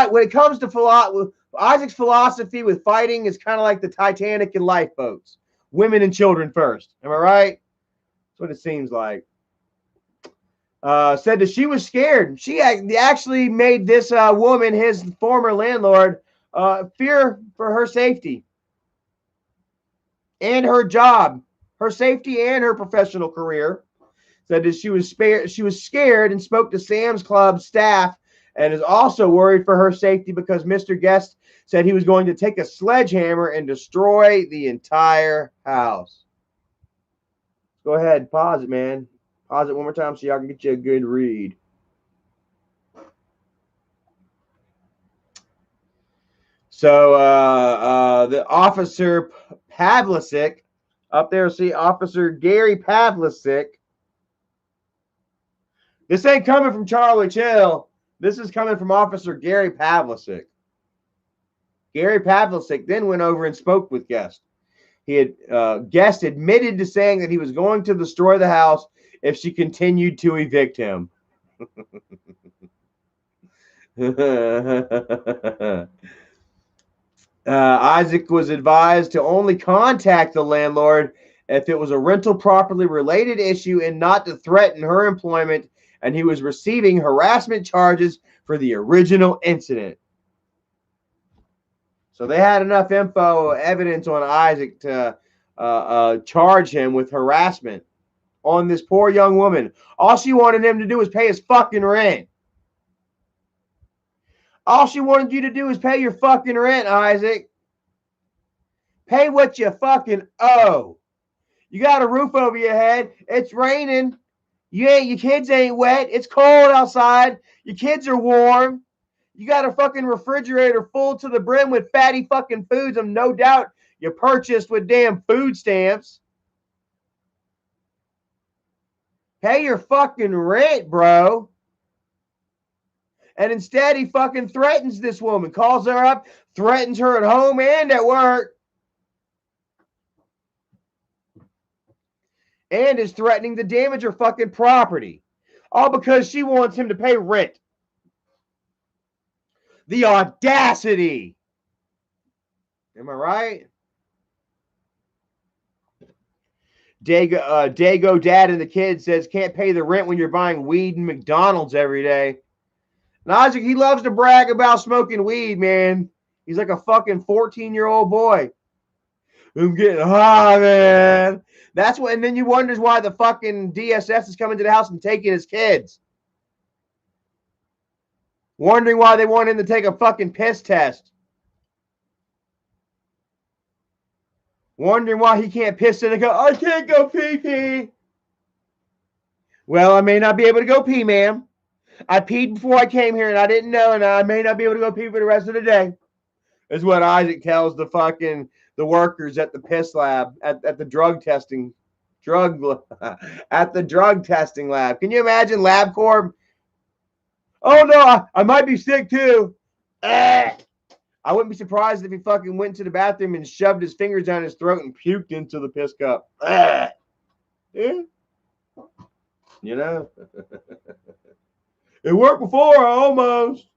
when it comes to Isaac's philosophy with fighting is kind of like the Titanic and lifeboats. Women and children first. Am I right? That's what it seems like. Said that she was scared. She actually made this woman, his former landlord, fear for her safety and her job, her safety and her professional career. Said that she was scared and spoke to Sam's Club staff and is also worried for her safety because Mr. Guest said he was going to take a sledgehammer and destroy the entire house. Go ahead, pause it, man. Pause it one more time so y'all can get you a good read. So the officer Pavlicek up there, see Officer Gary Pavlicek. This ain't coming from Charlie Chill. This is coming from Officer Gary Pavlicek. Gary Pavlicek then went over and spoke with Guest. Guest admitted to saying that he was going to destroy the house if she continued to evict him. Isaac was advised to only contact the landlord if it was a rental property related issue and not to threaten her employment, and he was receiving harassment charges for the original incident. So they had enough evidence on Isaac to charge him with harassment on this poor young woman. All she wanted him to do was pay his fucking rent. All she wanted you to do is pay your fucking rent, Isaac. Pay what you fucking owe. You got a roof over your head. It's raining. Your kids ain't wet. It's cold outside. Your kids are warm. You got a fucking refrigerator full to the brim with fatty fucking foods, and no doubt you purchased with damn food stamps. Pay your fucking rent, bro. And instead, he fucking threatens this woman, calls her up, threatens her at home and at work, and is threatening to damage her fucking property, all because she wants him to pay rent. The audacity. Am I right? Dago Dad and the kid says can't pay the rent when you're buying weed and McDonald's every day. And Isaac, he loves to brag about smoking weed, man. He's like a fucking 14-year-old boy. I'm getting high, man. That's what, and then you wonders why the fucking DSS is coming to the house and taking his kids. Wondering why they want him to take a fucking piss test. Wondering why he can't piss in and go, I can't go pee-pee. Well, I may not be able to go pee, ma'am. I peed before I came here and I didn't know, and I may not be able to go pee for the rest of the day. Is what Isaac tells the workers at the piss lab, at the drug testing lab. Can you imagine LabCorp? Oh no, I might be sick too. I wouldn't be surprised if he fucking went to the bathroom and shoved his fingers down his throat and puked into the piss cup. Yeah. You know? It worked before, almost.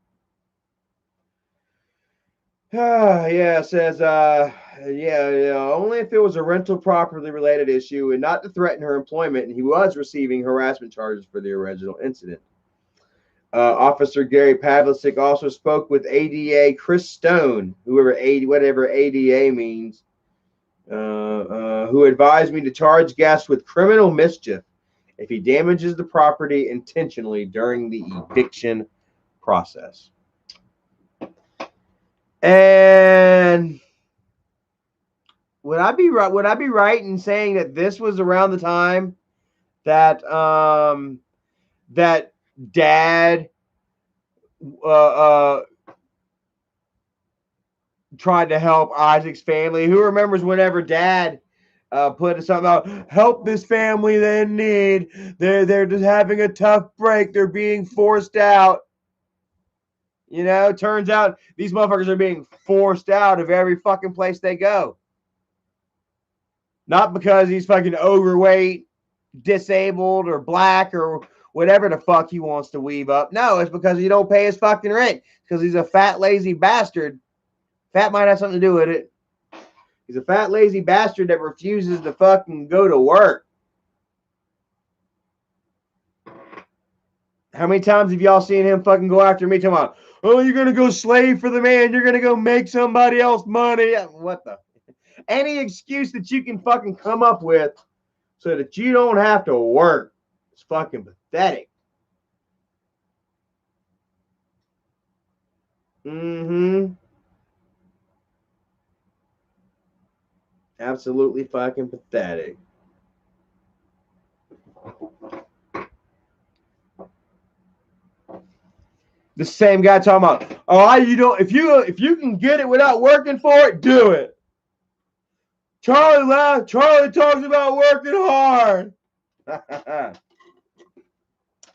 Yeah, it says, only if it was a rental property related issue and not to threaten her employment, and he was receiving harassment charges for the original incident. Officer Gary Pavlicek also spoke with ADA Chris Stone, whatever ADA means. who advised me to charge guests with criminal mischief if he damages the property intentionally during the eviction process. And would I be right in saying that this was around the time that that Dad tried to help Isaac's family? Who remembers whenever Dad put something out, help this family they in need. They're just having a tough break. They're being forced out. You know, turns out these motherfuckers are being forced out of every fucking place they go. Not because he's fucking overweight, disabled, or black, or whatever the fuck he wants to weave up. No, it's because he don't pay his fucking rent. Because he's a fat, lazy bastard. Fat might have something to do with it. He's a fat, lazy bastard that refuses to fucking go to work. How many times have y'all seen him fucking go after me? Talking about, oh, you're going to go slave for the man. You're going to go make somebody else money. What the? Any excuse that you can fucking come up with so that you don't have to work. It's fucking pathetic. Absolutely fucking pathetic. The same guy talking about, oh, you don't, if you can get it without working for it, do it. Charlie talks about working hard. I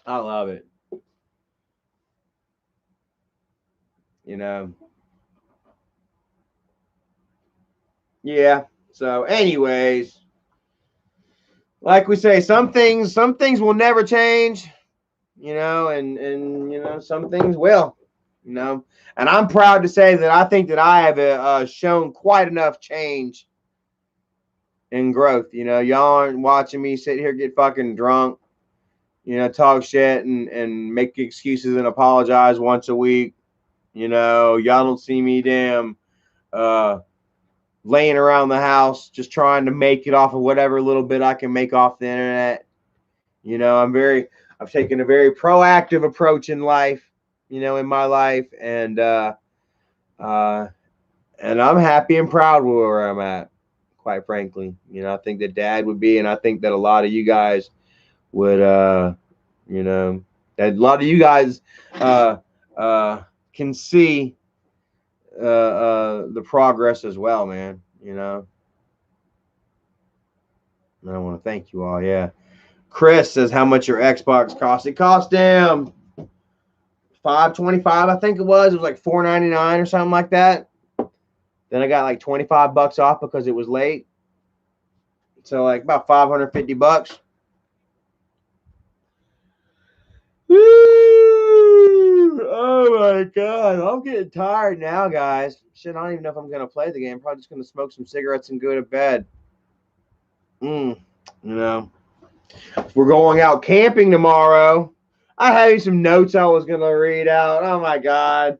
love it. You know. Yeah. So, anyways, like we say, some things will never change, you know, and you know, some things will, you know. And I'm proud to say that I think that I have shown quite enough change and growth. You know, y'all aren't watching me sit here get fucking drunk, you know, talk shit and make excuses and apologize once a week. You know, y'all don't see me damn laying around the house just trying to make it off of whatever little bit I can make off the internet. You know, I've taken a very proactive approach in life, you know, in my life, and I'm happy and proud where I'm at, quite frankly. You know, I think that Dad would be, and I think that a lot of you guys would, you know, that a lot of you guys can see the progress as well, man. You know, and I want to thank you all. Yeah, Chris says how much your Xbox cost. It cost him $525, I think it was. It was like $499 or something like that. Then I got like $25 off because it was late. So like about $550. Oh my god, I'm getting tired now, guys. Shit, I don't even know if I'm gonna play the game. Probably just gonna smoke some cigarettes and go to bed. You know, we're going out camping tomorrow. I had some notes I was gonna read out. Oh my god,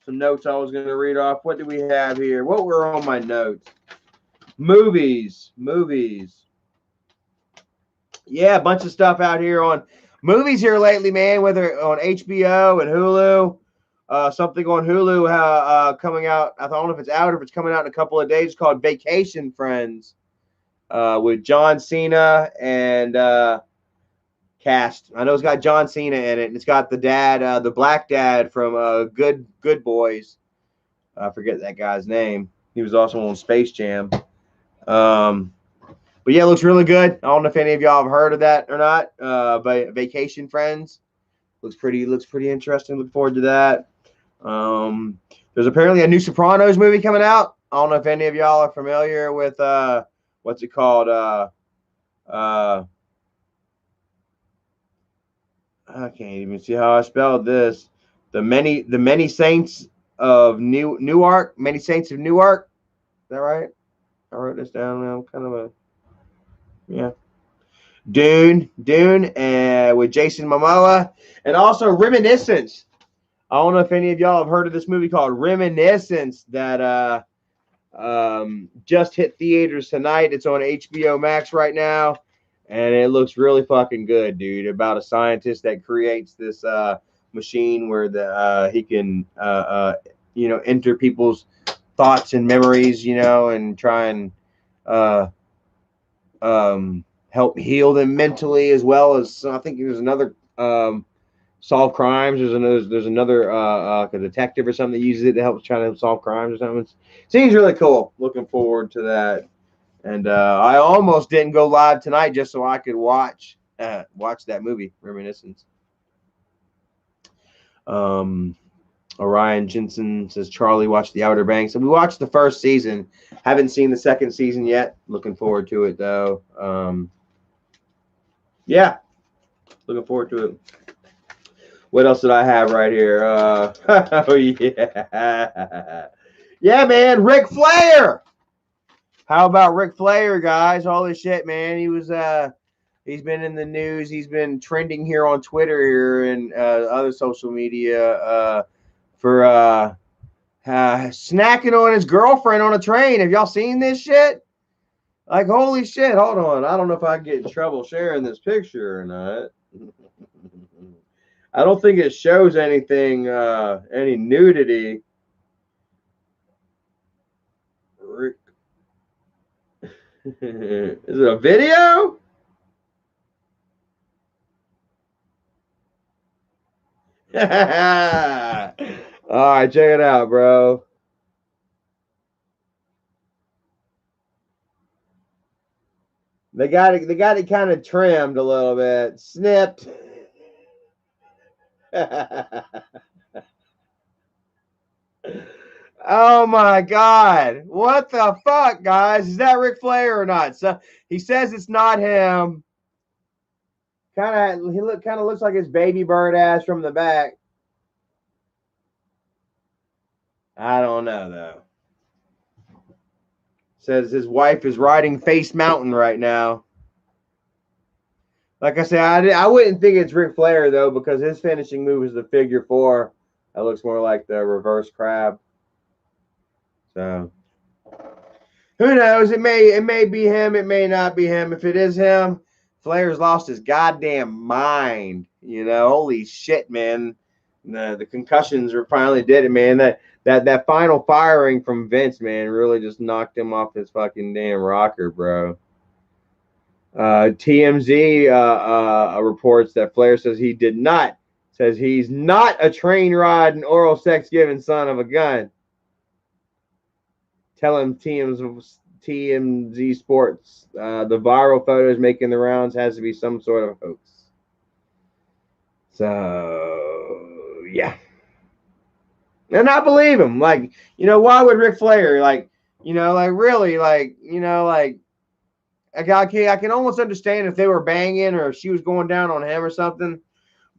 some notes I was gonna read off. What do we have here? What were on my notes? Movies. Yeah, a bunch of stuff out here on movies here lately, man. Whether on HBO and Hulu. Something on Hulu coming out. I don't know if it's out or if it's coming out in a couple of days. Called Vacation Friends, with John Cena and cast. I know it's got John Cena in it, and it's got the dad, the black dad from Good Boys. I forget that guy's name. He was also on Space Jam. But yeah, it looks really good. I don't know if any of y'all have heard of that or not. But Vacation Friends looks pretty interesting. Look forward to that. There's apparently a new Sopranos movie coming out. I don't know if any of y'all are familiar with what's it called? I can't even see how I spelled this. The many saints of Newark. Many Saints of Newark. Is that right? I wrote this down. I'm kind of Dune, with Jason Momoa, and also Reminiscence. I don't know if any of y'all have heard of this movie called Reminiscence that Just hit theaters tonight. It's on HBO Max right now, and it looks really fucking good, dude. About a scientist that creates this machine where he can enter people's thoughts and memories, and try and uh, help heal them mentally, as well as I think there's another solve crimes. There's another a detective or something that uses it to help try to solve crimes or something. Seems really cool. Looking forward to that. And I almost didn't go live tonight just so I could watch that movie, Reminiscence. Orion Jensen says Charlie watched The Outer Banks. So we watched the first season. Haven't seen the second season yet. Looking forward to it though. Yeah, looking forward to it. What else did I have right here? Oh yeah, yeah, man, Ric Flair. How about Ric Flair, guys? Holy shit, man. He's been in the news. He's been trending here on Twitter here and other social media for snacking on his girlfriend on a train. Have y'all seen this shit? Like, holy shit. Hold on. I don't know if I can get in trouble sharing this picture or not. I don't think it shows anything, any nudity. Rick. Is it a video? All right, check it out, bro. They got it kind of trimmed a little bit, snipped. Oh my God! What the fuck, guys? Is that Ric Flair or not? So he says it's not him. Kind of looks like his baby bird ass from the back. I don't know though. Says his wife is riding Face Mountain right now. Like I said, I wouldn't think it's Ric Flair though, because his finishing move is the figure four. That looks more like the reverse crab. So who knows? It may be him. It may not be him. If it is him, Flair's lost his goddamn mind. Holy shit, man. The concussions are finally did it, man. That final firing from Vince, man, really just knocked him off his fucking damn rocker, bro. TMZ reports that Flair says he's not a train riding, oral sex giving son of a gun. Tell him TMZ Sports. The viral photos making the rounds has to be some sort of hoax. So yeah, and I believe him. Like, why would Ric Flair really I can almost understand if they were banging or if she was going down on him or something.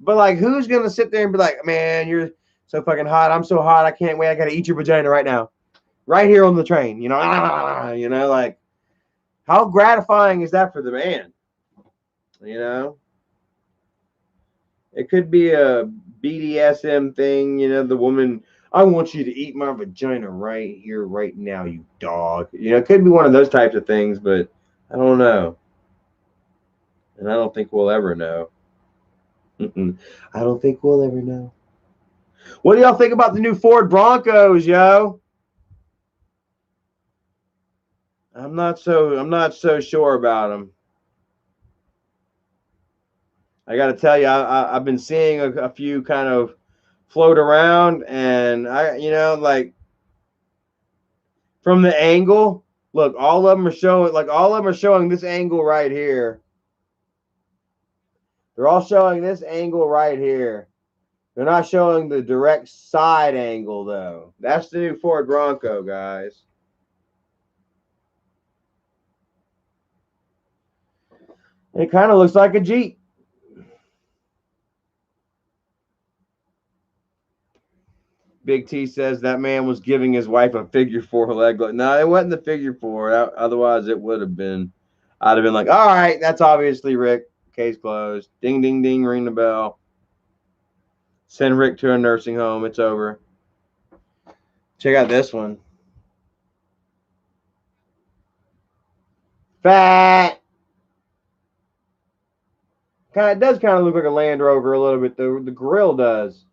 But like, who's gonna sit there and be like, man, you're so fucking hot. I'm so hot. I can't wait. I gotta eat your vagina right now, right here on the train. Like, how gratifying is that for the man? It could be a BDSM thing. The woman, I want you to eat my vagina right here, right now, you dog. It could be one of those types of things, but I don't know. And I don't think we'll ever know. I don't think we'll ever know. What do y'all think about the new Ford Broncos, yo? I'm not so sure about them. I got to tell you, I've been seeing a few kind of float around, and like from the angle, look, all of them are showing this angle right here. They're all showing this angle right here. They're not showing the direct side angle, though. That's the new Ford Bronco, guys. It kind of looks like a Jeep. Big T says that man was giving his wife a figure four leg lock. No, it wasn't the figure four. Otherwise, it would have been. I'd have been like, all right, that's obviously Rick. Case closed. Ding, ding, ding. Ring the bell. Send Rick to a nursing home. It's over. Check out this one. Fat. It does kind of look like a Land Rover a little bit. The grill does.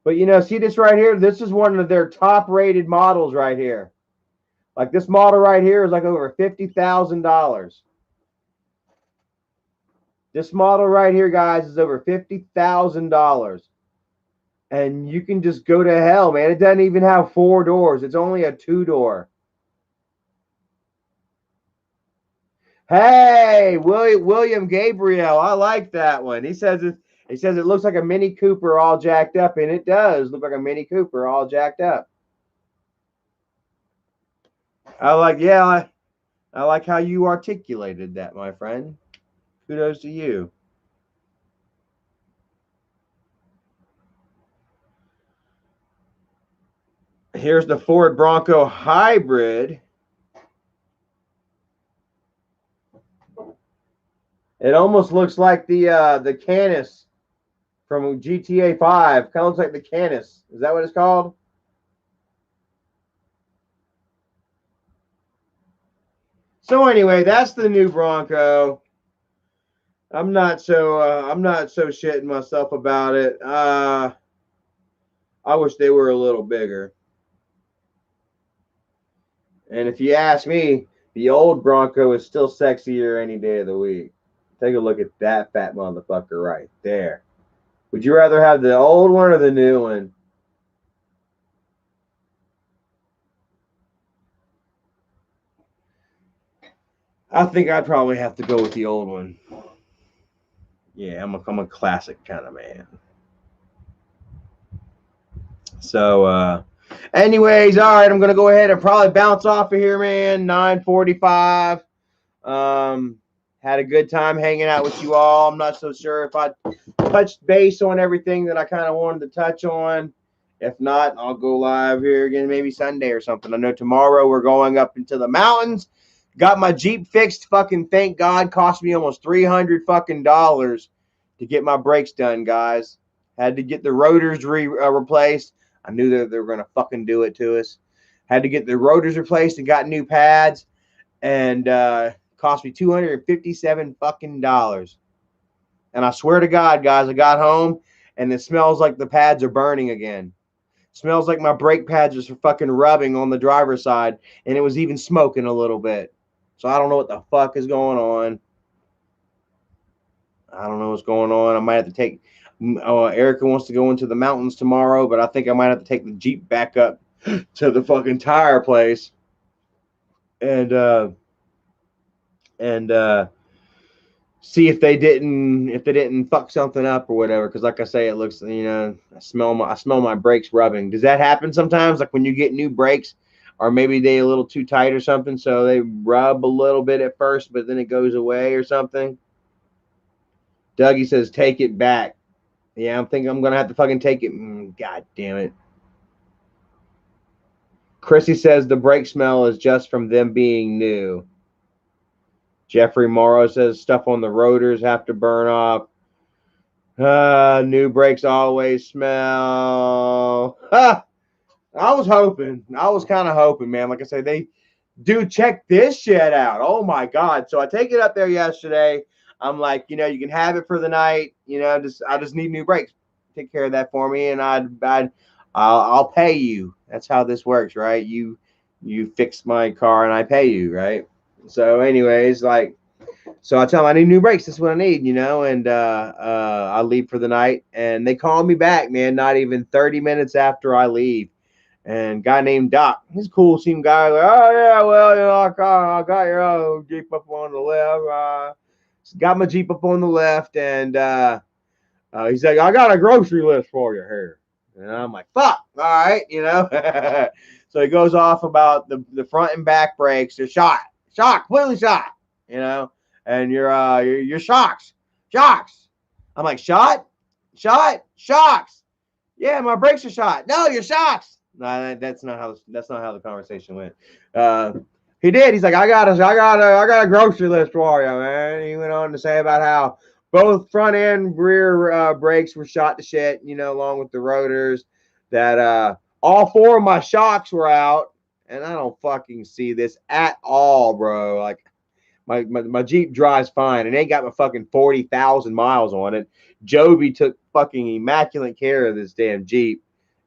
But you know, see this right here? This is one of their top rated models right here. Like this model right here is like over $50,000. This model right here, guys, is over $50,000. And you can just go to hell, man. It doesn't even have 4 doors. It's only a 2-door. Hey, William Gabriel, I like that one. He says it looks like a Mini Cooper all jacked up, and it does look like a Mini Cooper all jacked up. I like how you articulated that, my friend. Kudos to you. Here's the Ford Bronco Hybrid. It almost looks like the Canis from GTA 5. Kind of looks like the Canis. Is that what it's called? So anyway, that's the new Bronco. I'm not so shitting myself about it. I wish they were a little bigger. And if you ask me, the old Bronco is still sexier any day of the week. Take a look at that fat motherfucker right there. Would you rather have the old one or the new one? I think I'd probably have to go with the old one. Yeah, I'm a classic kind of man. So, anyways, all right, I'm gonna go ahead and probably bounce off of here, man. 9:45. Had a good time hanging out with you all. I'm not so sure if I touched base on everything that I kind of wanted to touch on. If not, I'll go live here again maybe Sunday or something. I know tomorrow we're going up into the mountains. Got my Jeep fixed. Fucking thank God. Cost me almost $300 fucking dollars to get my brakes done, guys. Had to get the rotors replaced. I knew that they were going to fucking do it to us. Had to get the rotors replaced and got new pads. And cost me $257 fucking dollars. And I swear to God, guys, I got home and it smells like the pads are burning again. Smells like my brake pads are fucking rubbing on the driver's side, and it was even smoking a little bit. So I don't know what the fuck is going on. I don't know what's going on. I might have to take. Erica wants to go into the mountains tomorrow, but I think I might have to take the Jeep back up to the fucking tire place, and see if they didn't fuck something up or whatever. Because like I say, it looks, I smell my brakes rubbing. Does that happen sometimes? Like when you get new brakes, or maybe they a little too tight or something, so they rub a little bit at first, but then it goes away or something. Dougie says, take it back. Yeah, I'm thinking I'm going to have to fucking take it. God damn it. Chrissy says the brake smell is just from them being new. Jeffrey Morrow says stuff on the rotors have to burn off. New brakes always smell. I was kind of hoping, man. Like I said, they do check this shit out. Oh my God. So I take it up there yesterday. I'm like, you can have it for the night. I just need new brakes. Take care of that for me, and I'll pay you. That's how this works, right? You fix my car and I pay you, right? So anyways, so I tell them I need new brakes. This is what I need, and I leave for the night, and they call me back, man, not even 30 minutes after I leave. And a guy named Doc, he's a cool seem guy. Like, oh yeah, well, I got your Jeep up on the left. Got my Jeep up on the left, and he's like, I got a grocery list for you here. And I'm like, fuck, all right, So he goes off about the front and back brakes. They're shot, completely shot, and your shocks. I'm like, shocks. Yeah, my brakes are shot. No, your shocks. No, that's not how the conversation went. He did. He's like, I got a grocery list for you, man. He went on to say about how both front and rear brakes were shot to shit, along with the rotors. That all 4 of my shocks were out, and I don't fucking see this at all, bro. Like my Jeep drives fine, and they got my fucking 40,000 miles on it. Joby took fucking immaculate care of this damn Jeep.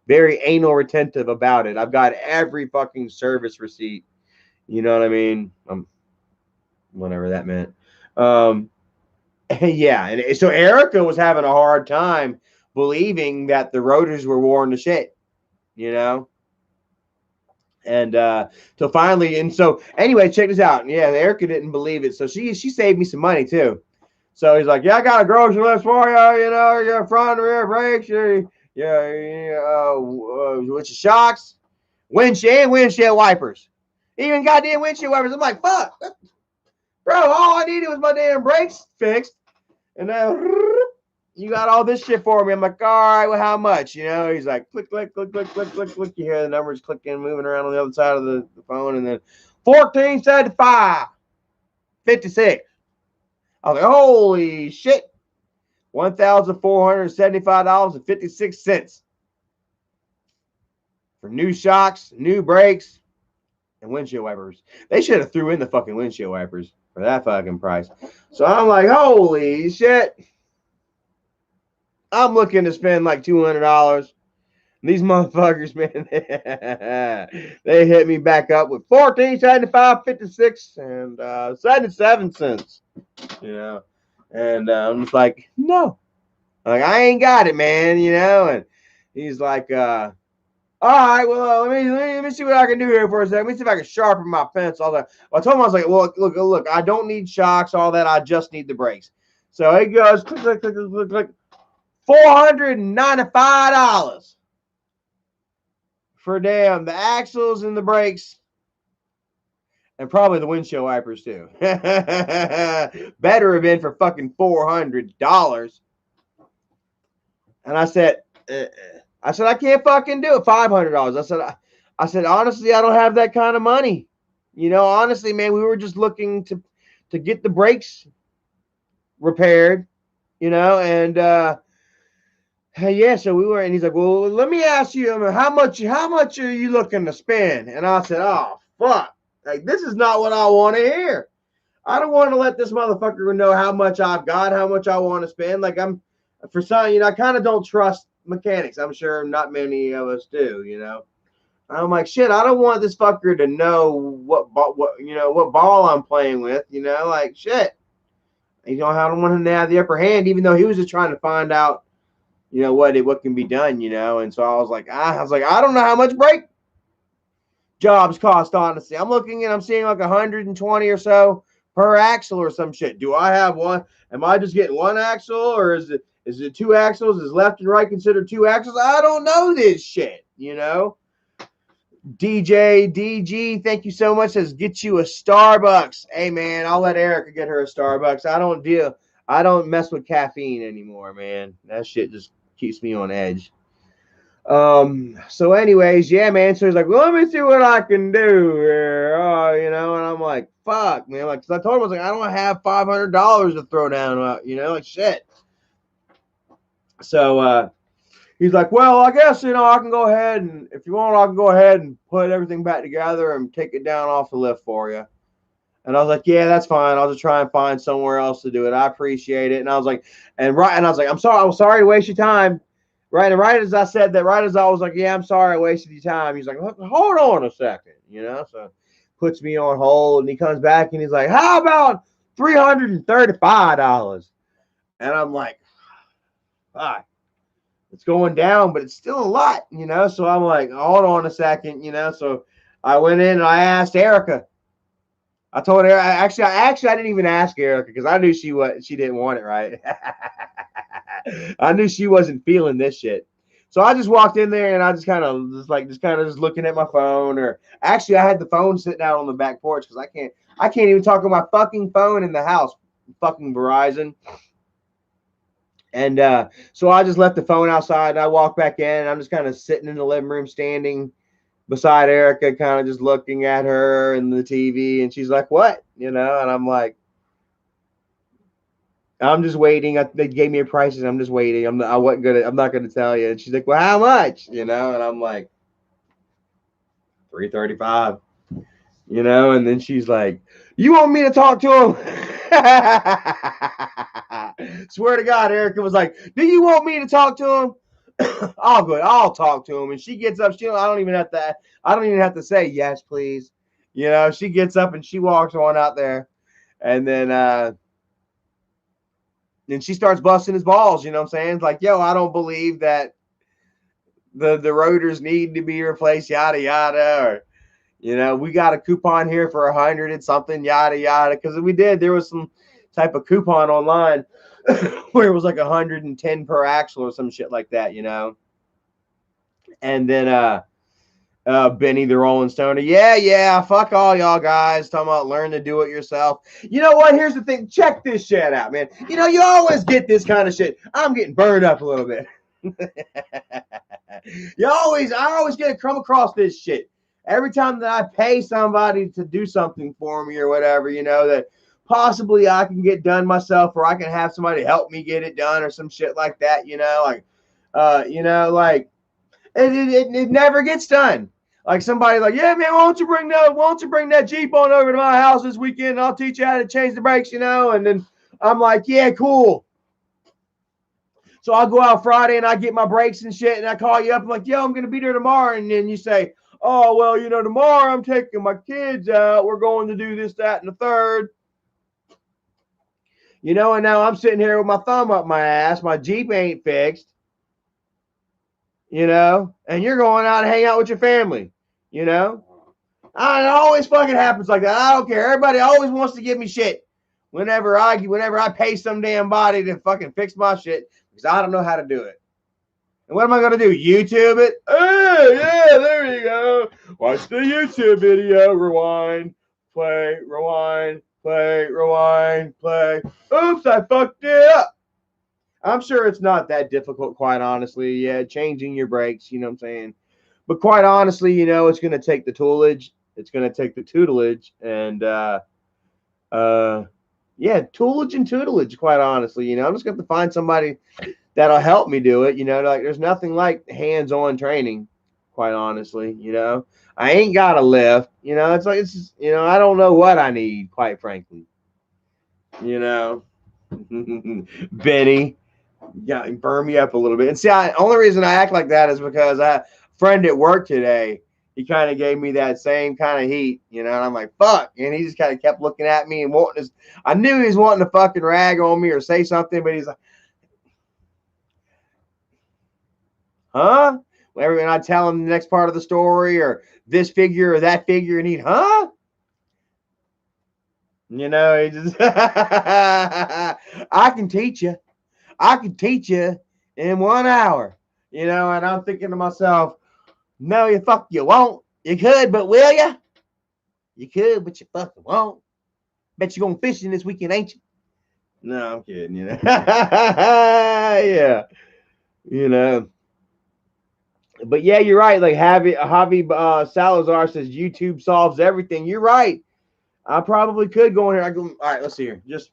Very anal retentive about it. I've got every fucking service receipt. You know what I mean? Whatever that meant. Um, yeah, and so Erica was having a hard time believing that the rotors were worn to shit. You know, and so finally, and so anyway, check this out. Yeah, Erica didn't believe it, so she saved me some money too. So he's like, "Yeah, I got a grocery list for you. You know, your front and rear brakes, with your shocks, windshield wipers, even goddamn windshield wipers." I'm like, "Fuck, bro! All I needed was my damn brakes fixed, and now you got all this shit for me." I'm like, "All right, well, how much?" You know, he's like, click, click, click, click, click, click, click. You hear the numbers clicking, moving around on the other side of the phone, and then 1475, 56. I was like, holy shit. $1,475.56 for new shocks, new brakes, and windshield wipers. They should have threw in the fucking windshield wipers for that fucking price. So I'm like, holy shit. I'm looking to spend like $200. These motherfuckers, man, they hit me back up with 1475.56 and 77 cents. You know, and I'm just like, no, like I ain't got it, man. You know, and he's like, all right, well, let me see what I can do here for a second. Let me see if I can sharpen my pencil. I told him, I was like, well, look, I don't need shocks, all that. I just need the brakes. So he goes, click, click, click, click, click, $495 for damn the axles and the brakes. And probably the windshield wipers too. Better have been for fucking $400. And I said, I can't fucking do it. $500. I said, honestly, I don't have that kind of money. You know, honestly, man, we were just looking to get the brakes repaired. You know, and yeah, so we were, and he's like, well, let me ask you, how much are you looking to spend? And I said, oh fuck, like this is not what I want to hear. I don't want to let this motherfucker know how much I've got, how much I want to spend. Like I'm, for some, you know, I kind of don't trust mechanics. I'm sure not many of us do, you know. I'm like, shit, I don't want this fucker to know what ball I'm playing with, you know, like shit. You know, I don't want him to have the upper hand, even though he was just trying to find out, you know, what can be done, you know. And so I was like, I don't know how much brake jobs cost, honestly. I'm seeing like 120 or so per axle or some shit. Do I have one? Am I just getting one axle, or is it two axles? Is left and right considered two axles? I don't know this shit, you know. DJ DG, thank you so much. Says get you a Starbucks. Hey man, I'll let Erica get her a Starbucks. I don't mess with caffeine anymore, man. That shit just keeps me on edge. So anyways, yeah, man. So he's like, well, let me see what I can do here. Oh, you know, and I'm like, fuck, man. Like, cause I told him, I was like, I don't have $500 to throw down, you know, like shit. So, he's like, well, I guess, you know, I can go ahead and if you want, I can go ahead and put everything back together and take it down off the lift for you. And I was like, yeah, that's fine. I'll just try and find somewhere else to do it. I appreciate it. And I was like, I was like, I'm sorry to waste your time. Right. And right as I said that, right as I was like, yeah, I'm sorry I wasted your time. He's like, hold on a second, you know, so puts me on hold and he comes back and he's like, how about $335? And I'm like, fuck. It's going down, but it's still a lot, you know. So I'm like, hold on a second, you know. So I went in and I asked Erica. I told her I didn't even ask Erica because I knew she didn't want it, right? I knew she wasn't feeling this shit. So I just walked in there and I just kind of looking at my phone, or actually I had the phone sitting out on the back porch because I can't even talk on my fucking phone in the house, fucking Verizon. And so I just left the phone outside and I walked back in and I'm just kind of sitting in the living room, standing beside Erica, kind of just looking at her and the TV. And she's like, what? You know? And I'm like, I'm just waiting. They gave me a price and I'm just waiting. I'm not going to tell you. And she's like, well, how much? You know? And I'm like, 3:35. You know, and then she's like, "You want me to talk to him?" Swear to God, Erica was like, "Do you want me to talk to him?" I'll go. I'll talk to him. And she gets up. I don't even have to. I don't even have to say yes, please. You know, she gets up and she walks on out there, and then she starts busting his balls. You know what I'm saying? It's like, yo, I don't believe that the rotors need to be replaced. Yada yada. Or, you know, we got a coupon here for 100 and something. Yada yada. Because we did. There was some type of coupon online where it was like 110 per axle or some shit like that. You know. And then Benny the Rolling Stoner. Yeah, fuck all y'all guys. Talking about learn to do it yourself. You know what? Here's the thing. Check this shit out, man. You know, you always get this kind of shit. I'm getting burned up a little bit. I always get to come across this shit. Every time that I pay somebody to do something for me or whatever, you know, that possibly I can get done myself or I can have somebody help me get it done or some shit like that, you know, like, like, it never gets done. Like somebody like, yeah, man, why don't you bring that Jeep on over to my house this weekend? And I'll teach you how to change the brakes, you know? And then I'm like, yeah, cool. So I'll go out Friday and I get my brakes and shit, and I call you up. I'm like, yo, I'm going to be there tomorrow. And then you say, oh, well, you know, tomorrow I'm taking my kids out. We're going to do this, that, and the third. You know, and now I'm sitting here with my thumb up my ass. My Jeep ain't fixed. You know, and you're going out and hang out with your family, you know. It always fucking happens like that. I don't care. Everybody always wants to give me shit whenever I pay some damn body to fucking fix my shit because I don't know how to do it. And what am I going to do? YouTube it? Oh, yeah, there you go. Watch the YouTube video. Rewind, play, rewind, play, rewind, play. Oops, I fucked it up. I'm sure it's not that difficult, quite honestly. Yeah, changing your brakes, you know what I'm saying? But quite honestly, you know, it's going to take the toolage. It's going to take the tutelage. And, yeah, toolage and tutelage, quite honestly. You know, I'm just going to find somebody that'll help me do it. You know, like there's nothing like hands-on training, quite honestly. You know, I ain't got a lift. You know, it's just, you know, I don't know what I need, quite frankly. You know, Benny. Yeah, burn me up a little bit. And see, only reason I act like that is because a friend at work today, he kind of gave me that same kind of heat, you know, and I'm like, fuck. And he just kind of kept looking at me and wanting to, I knew he was wanting to fucking rag on me or say something, but he's like, huh? Whenever I tell him the next part of the story or this figure or that figure, and he, huh? You know, he just, I can teach you. I can teach you in 1 hour, you know, and I'm thinking to myself, no, you fuck you won't. You could, but will you? You could, but you fucking won't. Bet you're going fishing this weekend, ain't you? No, I'm kidding, you know. Yeah. You know. But yeah, you're right. Like Javi Salazar says YouTube solves everything. You're right. I probably could go in here. All right, let's see here. Just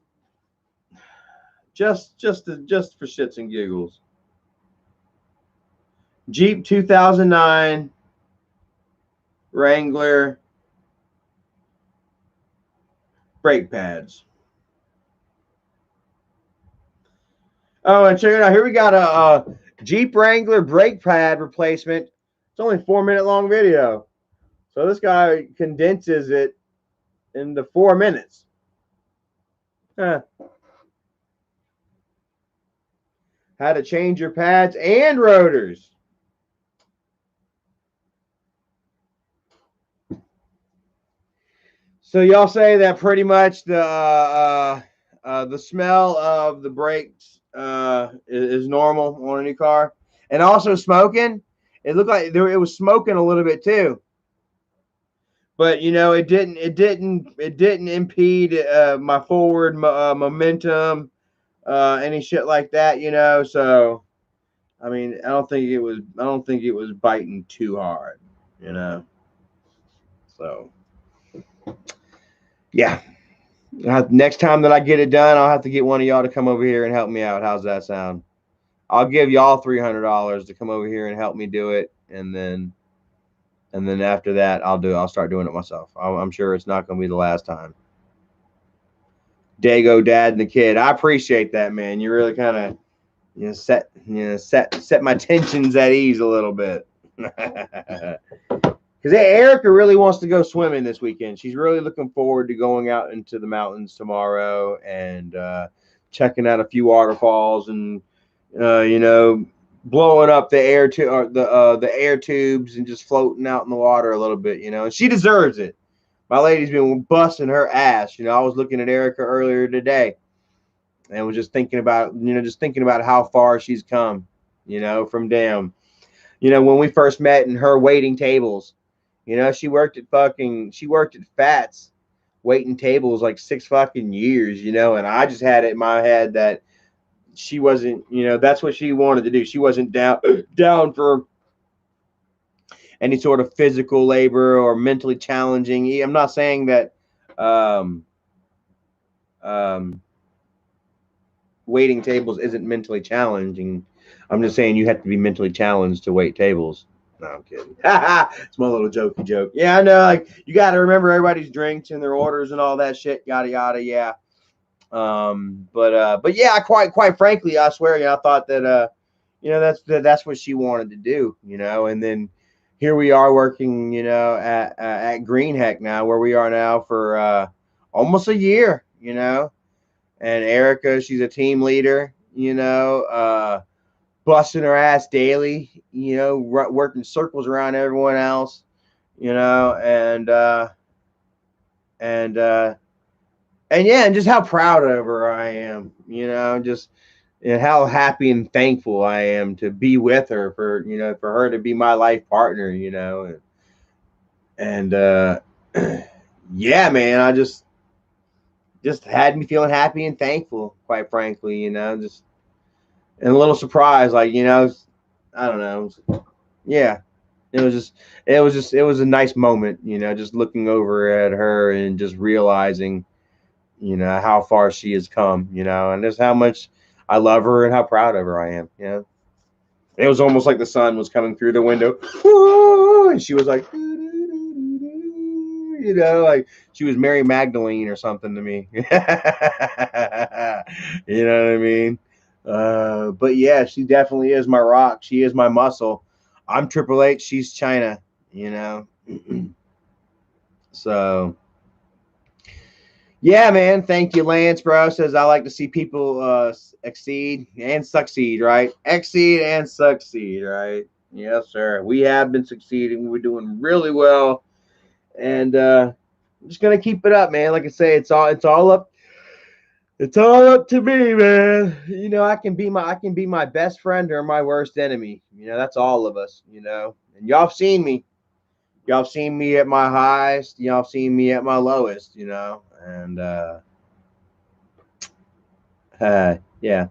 for shits and giggles. Jeep 2009 Wrangler brake pads. Oh, and check it out. Here we got a Jeep Wrangler brake pad replacement. It's only a 4-minute long video. So this guy condenses it into 4 minutes. Huh. How to change your pads and rotors. So y'all say that pretty much the smell of the brakes is normal on any car, and also smoking. It looked like it was smoking a little bit too, but you know it didn't impede my forward momentum, any shit like that. You know, so I mean I don't think it was biting too hard. You know, so yeah. Next time that I get it done, I'll have to get one of y'all to come over here and help me out. How's that sound? I'll give y'all $300 to come over here and help me do it, and then And then after that, I'll start doing it myself. I'm sure it's not going to be the last time. Dago, dad, and the kid. I appreciate that, man. You really kind of set my tensions at ease a little bit. Because Erica really wants to go swimming this weekend. She's really looking forward to going out into the mountains tomorrow and checking out a few waterfalls and blowing up the the air tubes and just floating out in the water a little bit. And she deserves it. My lady's been busting her ass. I was looking at Erica earlier today and was just thinking about how far she's come. From damn. When we first met in her waiting tables. She worked at Fats waiting tables like 6 fucking years, and I just had it in my head that she wasn't, that's what she wanted to do. She wasn't down for any sort of physical labor or mentally challenging. I'm not saying that waiting tables isn't mentally challenging. I'm just saying you have to be mentally challenged to wait tables. No, I'm kidding. It's my little jokey joke. Yeah, I know. Like you got to remember everybody's drinks and their orders and all that shit. Yada yada. Yeah. But yeah, quite frankly, I swear, I thought that that's what she wanted to do. And then here we are working, at Green Heck now, where we are now for almost a year. And Erica, she's a team leader. Busting her ass daily, working circles around everyone else, and yeah, and just how proud of her I am, just and how happy and thankful I am to be with her for her to be my life partner, and yeah, man, I just had me feeling happy and thankful, quite frankly, just. And a little surprised, like, I don't know. Yeah. It was a nice moment, just looking over at her and just realizing, how far she has come, and just how much I love her and how proud of her I am. It was almost like the sun was coming through the window. And she was like, like she was Mary Magdalene or something to me. You know what I mean? But yeah, she definitely is my rock. She is my muscle. I'm Triple H. She's China. So yeah, man. Thank you, Lance, bro. Says I like to see people exceed and succeed, right? Exceed and succeed, right? Yes, sir. We have been succeeding. We're doing really well, and I'm just gonna keep it up, man. Like I say, it's all up. It's all up to me, man. I can be my best friend or my worst enemy. That's all of us. And y'all have seen me. Y'all have seen me at my highest. Y'all have seen me at my lowest. And yeah.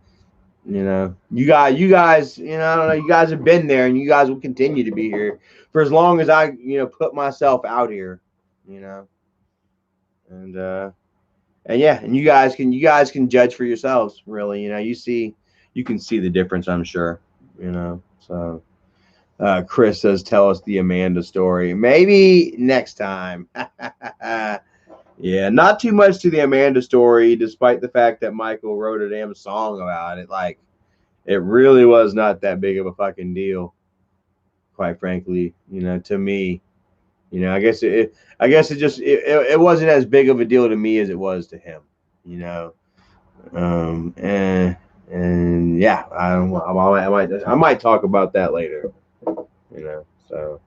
You guys, I don't know. You guys have been there, and you guys will continue to be here for as long as I, put myself out here. And yeah, and you guys can judge for yourselves, really. You can see the difference, I'm sure. So Chris says, tell us the Amanda story. Maybe next time. Yeah, not too much to the Amanda story, despite the fact that Michael wrote a damn song about it. Like, it really was not that big of a fucking deal, quite frankly, to me. I guess it wasn't as big of a deal to me as it was to him, and yeah, I might talk about that later, so.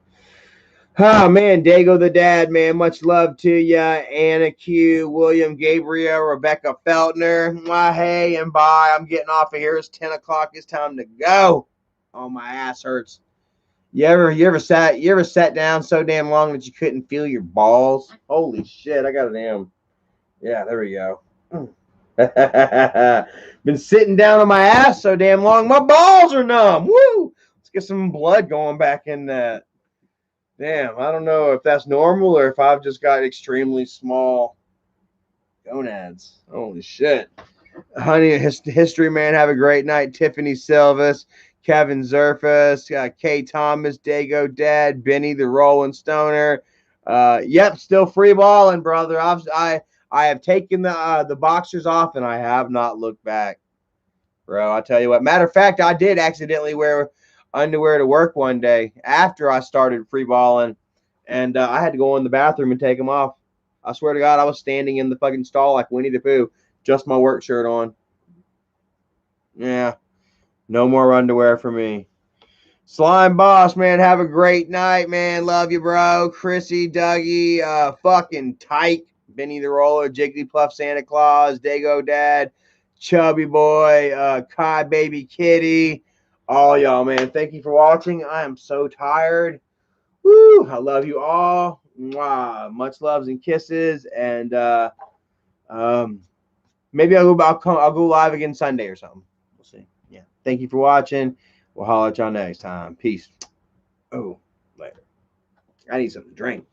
Oh man, Dago the dad, man, much love to ya. Anna Q, William Gabriel, Rebecca Feltner. Hey and bye. I'm getting off of here. It's 10 o'clock. It's time to go. Oh, my ass hurts. You ever sat down so damn long that you couldn't feel your balls? Holy shit, I got a damn. Yeah, there we go. Been sitting down on my ass so damn long, my balls are numb. Woo! Let's get some blood going back in that. Damn, I don't know if that's normal or if I've just got extremely small gonads. Holy shit. Honey, History Man, have a great night. Tiffany Silvas, Kevin Zerfus, K. Thomas, Dago Dead, Benny the Rolling Stoner. Yep, still free balling, brother. I have taken the boxers off and I have not looked back, bro. I tell you what. Matter of fact, I did accidentally wear underwear to work one day after I started free balling, and I had to go in the bathroom and take them off. I swear to God, I was standing in the fucking stall like Winnie the Pooh, just my work shirt on. Yeah, no more underwear for me. Slime Boss, man, have a great night, man. Love you, bro. Chrissy, Dougie, fucking Tyke, Benny the Roller, Jigglypuff, Santa Claus, Dago Dad, Chubby Boy, Kai Baby Kitty, all y'all, man. Thank you for watching. I am so tired. Woo! I love you all. Mwah. Much loves and kisses, and maybe I'll go live again Sunday or something. We'll see. Yeah. Thank you for watching. We'll holler at y'all next time. Peace. Oh, later. I need something to drink.